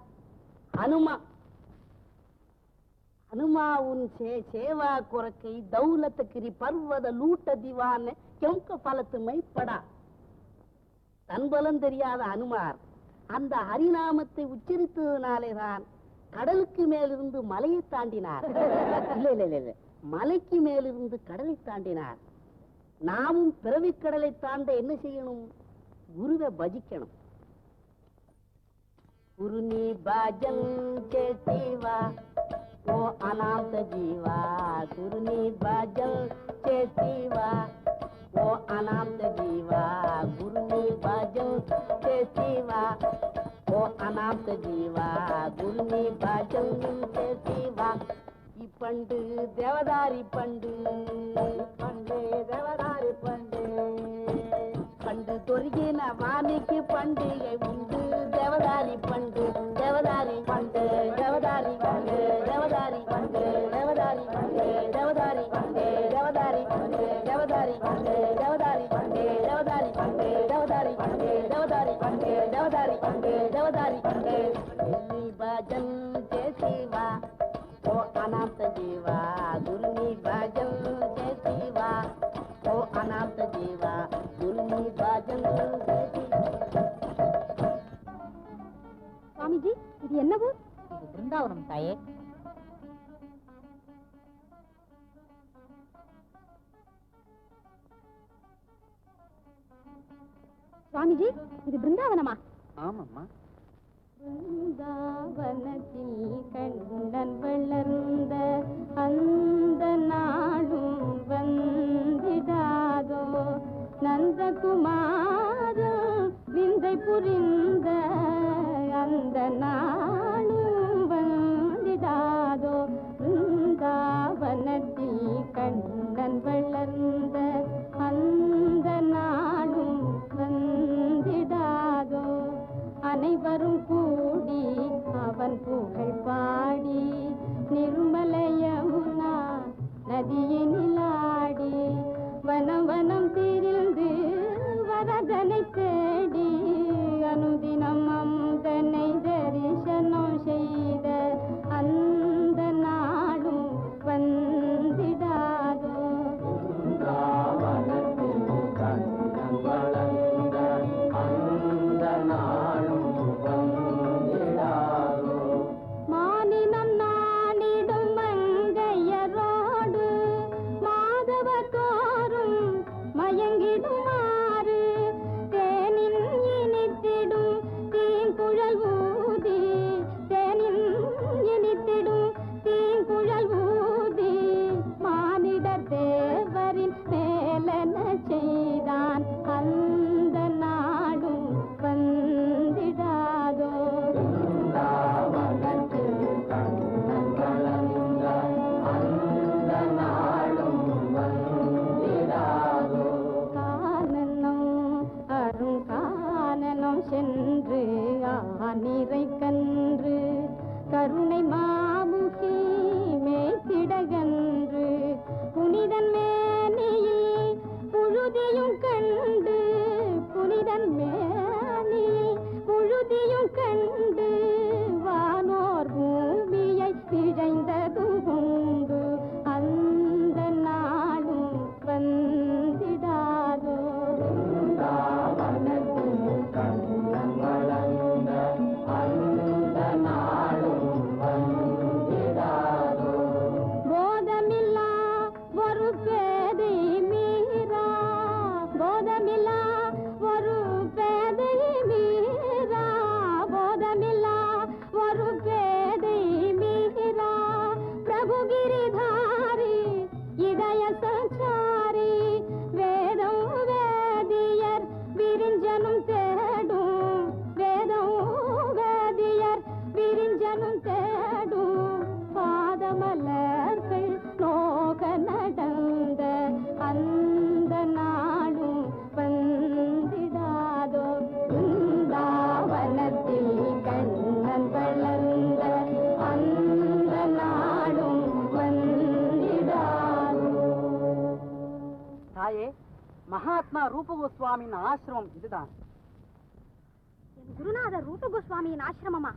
हनुमा उनसे सेवा कुरकை दौलतगिरी पर्वत लूट दीवान क्योंक पलत में पड़ा தன்பலம் தெரியாத அனுமார் அந்த ஹரிநாமத்தை உச்சரித்ததனாலே தான் கடலுக்கு மேலிருந்து மலையை தாண்டினார். இல்ல மலைக்கு மேலிருந்து கடலை தாண்டினார். நாமும் பிறவிக் கடலை தாண்ட என்ன செய்யணும்? குருவை பஜிக்கணும். குருநீ பாஜன் சேத்திவா ओ अनाथ जीवा गुरुनी बाजल चेतीवा ओ अनाथ जीवा गुरुनी बाजल चेतीवा ओ अनाथ जीवा गुरुनी बाजल चेतीवा पंड देवदारी पंड देवदारी पंड तोरिगिन वानिக்கு பண்டிகை உண்டு देवदारी पंड देवदारी पंड देवदारी पंड देवदारी पंड देवदारी पंड देवदारी पंड देवदारी पंड देवदारी पंड देवदारी पंड देवदारी पंड देवदारी पंड देवदारी पंड देवदारी पंड देवदारी पंड बाजन जैसीवा ओ अनाथ जीवा गुरुनी बाजन जैसीवा ओ अनाथ जीवा गुरुनी बाजन स्वामी जी இது என்ன ஊர்? இது பிருந்தாவனம் தாயே. சுவாமிஜி இது பிருந்தாவனமா? ஆமாம்மா. பிருந்தாவனத்தில் கண்ணன் வளர்ந்த அந்த நாளும் வந்திடாதோ நந்தகுமாரன் விந்தை புரிந்த அந்த நாளும் வந்திடாதோ பிருந்தாவனத்தில் கண்ணன் வளர்ந்த அந்த நாளும் வந்திடாதோ அனைவரும் கூடி அவன் புகழ் பாடி நிர்மல யமுனா நதியினிலாடி வனம் வனம் திரிந்து வரதனை தேடி அனுதினம் அமுதனை தரிசனம் செய்த அந்த நாளும் வந்திடாதோ மானினம் நாடிடும் மங்கையரோடு மாதவ தோறும் மயங்கிடுமாறு தேனின் இனித்திடும் தீங்குழல் ஊதி தேனின் இனித்திடும் தீங்குழல் ஊதி மானிடர் தேவரின் மேலன செய்தான் அந்த நாடும் வந்திடாதோ கானனம் அருங்கானனம் சென்று ஆனிரை கன்று கருணை மாமுகி மேய்த்திடகன்று புனிதன் மேனியில் புழுதியும் கண்டு புனிதன் மேனியில் புழுதியும் கண்டு வானோர் பூமியை பிழைந்ததும் உண்டு அந்த நாளும் வந்திடாதோ போதமில்லா ஒரு பேதை மீரா போதமில்லா ஒரு பேதை மீரா போதமில்லா ஒரு பேதை மீரா பிரபு கிரிதாரி இதய சஞ்சாரி வேதம் வேதியர் விரிஞ்சனும் தேடும் வேதம் வேதியர் விரிஞ்சனும் தேடும் பாதமலர்கள் நோக நடந்த அந்த நாளும் வந்திடாதோ பிருந்தாவனத்தில் கண்ணன் வளர்ந்த அந்த நாளும் வந்திடாதோ. தாயே மகாத்மா ரூபகோஸ்வாமியின் ஆசிரமம் இதுதான். என் குருநாதர் ரூப கோஸ்வாமியின் ஆசிரமமா?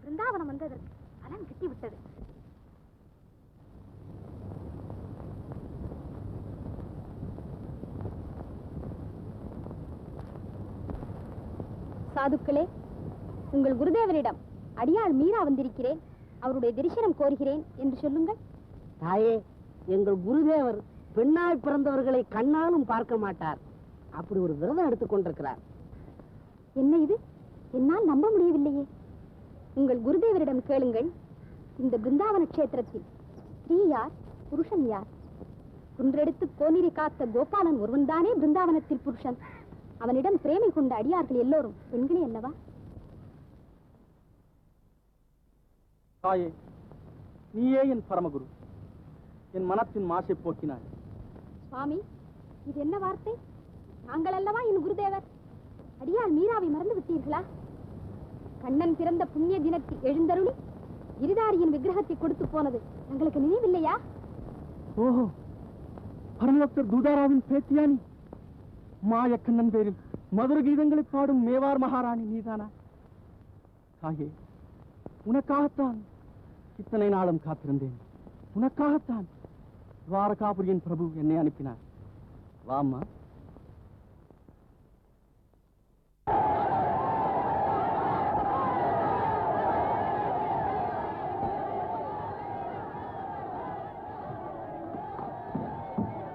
பிருந்தாவனம் வந்ததற்கு பலன் கிட்டி விட்டது. சாதுக்களே, உங்கள் குருதேவரிடம் அடியாள் மீரா வந்திருக்கிறேன், அவருடைய தரிசனம் கோருகிறேன் என்று சொல்லுங்கள். தாயே, எங்கள் குருதேவர் பெண்ணாய் பிறந்தவர்களை கண்ணாலும் பார்க்க மாட்டார். அப்படி ஒரு விரதம் எடுத்துக் கொண்டிருக்கிறார். என்ன இது? என்னால் நம்ப முடியவில்லையே. உங்கள் குருதேவரிடம் கேளுங்கள். இந்த பிருந்தாவன கஷேத்திரத்தில் ஸ்ரீ யார், புருஷன் யார்? குன்றெடுத்து கோனிரி காத்த கோபாலன் ஒருவன்தானே பிருந்தாவனத்தில் புருஷன். அவனிடம் பிரேமை கொண்ட அடியார்கள் எல்லோரும் பெண்களே அல்லவா? தாயே, நீயே என் பரமகுரு, என் மனத்தின் மாசை போக்கினாய். சுவாமி, இது என்ன வார்த்தை? நாங்கள் அல்லவா என் குருதேவர். அடியாள் மீராவை மறந்து விட்டீர்களா? கண்ணன் பிறந்த புண்ணிய தினத்தில் எழுந்தருளி கிரிதாரியின் விக்கிரகத்தை கொடுத்து போனது எங்களுக்கு நினைவில்லையா? ஓஹோ, பரமபக்தர் தூதாராவின் பேத்தியானி? மாயக்கண்ணன் பேரில் மதுர கீதங்களை பாடும் மேவார் மகாராணி நீதானா? தாயே, உனக்காகத்தான் இத்தனை நாளும் காத்திருந்தேன். உனக்காகத்தான் துவாரகாபுரியின் பிரபு என்னை அனுப்பினார். வாம்மா.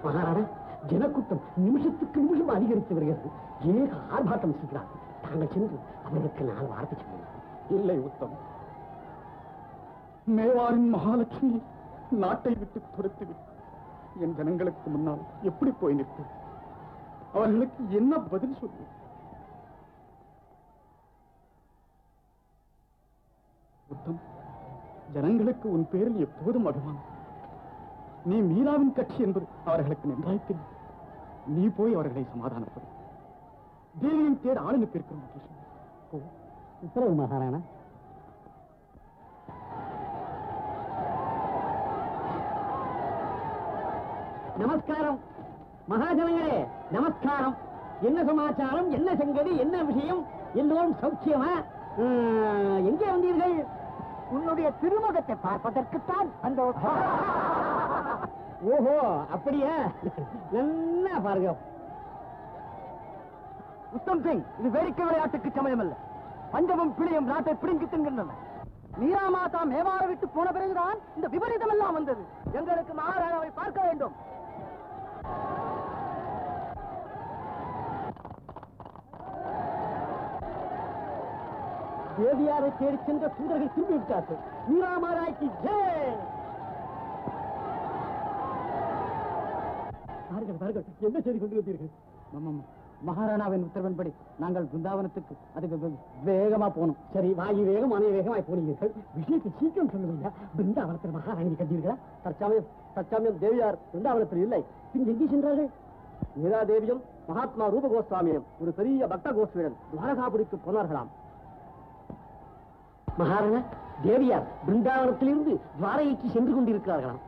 மகாராணா, ஜனக்கூட்டம் நிமிஷத்துக்கு நிமிஷம் அதிகரித்து வருகிறது. ஏக ஆர்ப்பாட்டம் செய்கிறார். தாங்கள் சென்று அவர்களுக்கு 4 வார்த்தை சொல்லுங்கள். இல்லை உத்தம், மேவாரின் மகாலட்சுமி நாட்டை விட்டு துரத்துவிட்டு என் ஜனங்களுக்கு முன்னால் எப்படி போய் நிற்பது? அவர்களுக்கு என்ன பதில் சொல்லுவது? உத்தம், ஜனங்களுக்கு உன் பேரில் எப்போதும் அபிமானம். நீ மீராவின் கட்சி என்பது அவர்களுக்கு நன்றாய் தெரியும். நீ போய் அவர்களை சமாதானப்படும். தேவியை தேட ஆள் அனுப்பியிருக்கிறோம். உத்தரவு மகாராணா. நமஸ்காரம் மகாஜனங்களே, நமஸ்காரம். என்ன சமாச்சாரம், என்ன சங்கதி, என்ன விஷயம்? எல்லோரும் சௌக்கியமா? எங்கே வந்தீர்கள்? உன்னுடைய திருமுகத்தை பார்ப்பதற்குத்தான் அந்த. ஓஹோ, அப்படியா? நல்லா பாருங்க. உத்தம் சிங், இது வேடிக்கை விளையாட்டுக்கு சமயம் அல்ல. பஞ்சமும் பிழையும் நாட்டை பிடுங்கி தின்கின்றன. மீரா மாதா மேவார விட்டு போன பிறகுதான் இந்த விபரீதம் எல்லாம் வந்தது. எங்களுக்கு மகாராணாவை பார்க்க வேண்டும். தேவியாரை தேடி சென்ற தூதர்கள் திரும்பிவிட்டார்கள். மீரா மாதாய்க்கு ஜெய். என்ன செய்து கொண்டு வந்தீர்கள்? மகாராணாவின் உத்தரவின்படி நாங்கள் பிருந்தாவனத்துக்கு அதுக்கு வேகமா போனோம். சரி, வாயு வேகம் அணைய வேகமாய் போனீர்கள். விஷயத்தை சீக்கிரம் சொல்லுவீங்க. பிருந்தாவனத்தில் மகாராணி கண்டீர்களா? தற்சமயம் தேவியார் பிருந்தாவனத்தில் இல்லை. பின் எங்கே சென்றார்கள்? மீரா தேவியும் மகாத்மா ரூப கோஸ்வாமியும் ஒரு பெரிய பக்த கோஷ்டியுடன் துவாரகாபுரிக்கு போனார்களாம். மகாராணா, தேவியார் பிருந்தாவனத்திலிருந்து துவாரகைக்கு சென்று கொண்டிருக்கிறார்களாம்.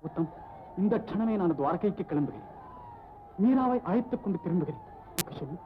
உத்தம், இந்த க்ஷணமே நான் துவாரகைக்கு கிளம்புகிறேன். மீராவை அழைத்துக் கொண்டு திரும்புகிறேன். சொல்லு.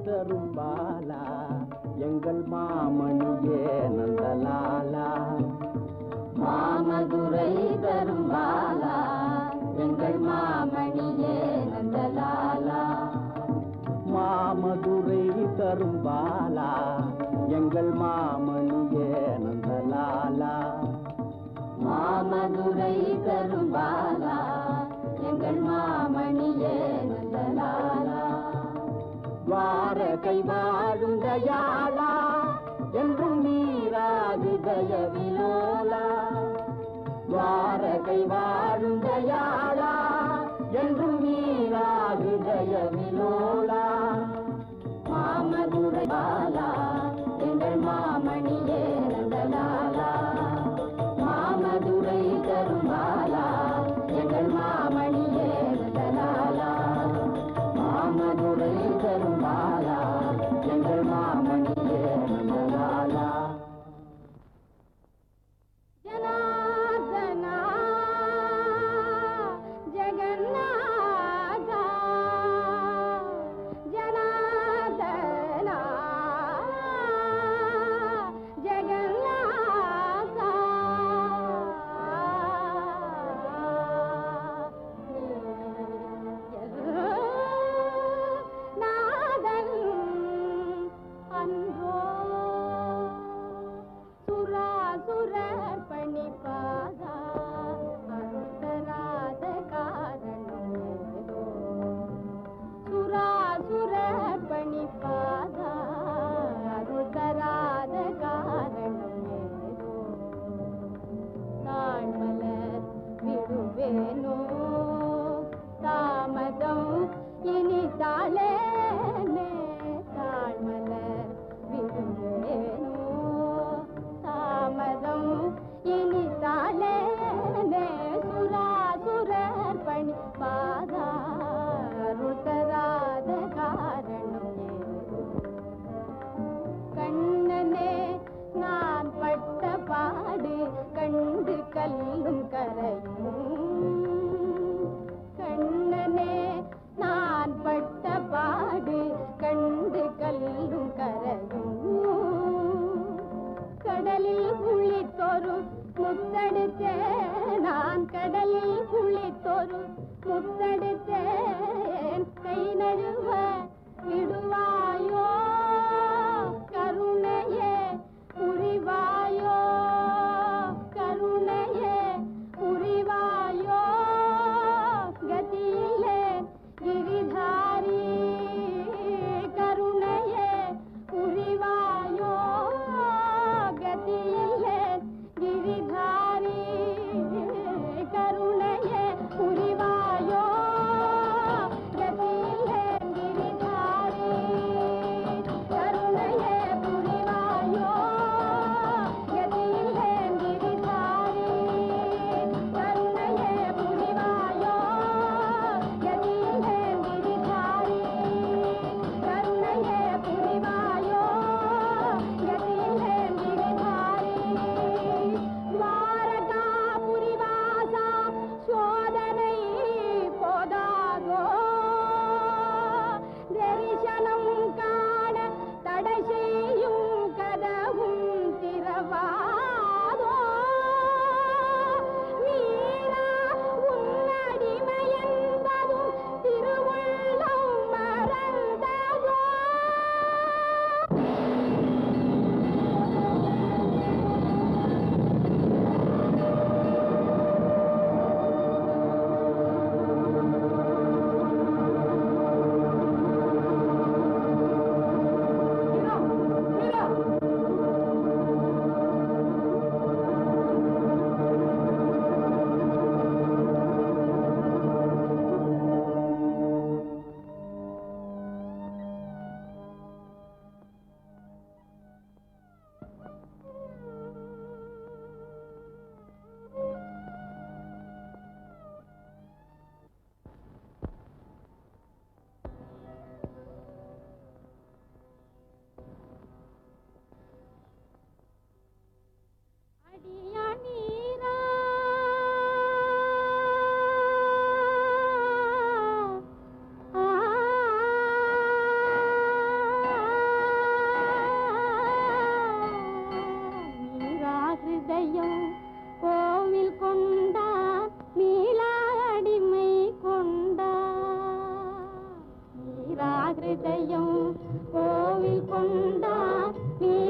தரும் பாலா எங்கள் மாமணியே நந்தலாலா மாமதுரை தரும் பாலா எங்கள் மாமணியே நந்தலாலா மாமதுரை தரும் பாலா எங்கள் மாமணியே நந்தலாலா மாமதுரை தரும் பாலா எங்கள் மாமணியே நந்தலாலா துவாரகை வாழும் தயாளா என்றும் நீராது தயவிலோலா துவாரகை வாழும் தயாளா என்றும் நீராது தயவிலோலா மாமதுரை பாலா எங்கள் மாமணியே நந்தலாலா மாமதுரை தரும் பாலா எங்கள் மாமணியே நந்தலாலா மாமதுரை தரும் பாலா எங்கள் மாமணியே நந்தலாலா ஜனார்தனா ஜெகநாதா ஜனார்தனா ஜெகநாதா நாதன் அன்றோ சுராசுரர் பணிப்பாதா அருந்தராத காரணமேதோ சுராசுரர் பணிப்பாதா அருந்தராத காரணமேதோ தாழ்மலர் விடுவேனோ தாமதம் இனி தாளேனே தாழ்மலர் விடுவேனோ தாமதம் இனி தாளேனே சுராசுரர் பணி பாதாருள் தராத காரணம் ஏதோ கண்ணனே நான் பட்ட பாடு கண்டு கல்லும் கரையும் கண்ணனே நான் பட்ட பாடு கண்டு கல்லும் கரையும் கடலில் குளித்தொரு முத்தெடுத்தேன் நான் கடலில் குளித்தொரு முத்தெடுத்தேன் கை நழுவ விடுவாயோ கருணையே புரிவாயோ கருணையே புரிவாயோ கதியிலே கிரிதாரி கருணையே புரிவாயோ கதியிலே கிரிதாரி கருணையே புரிவாயோ கதியிலே கிரிதாரி நீ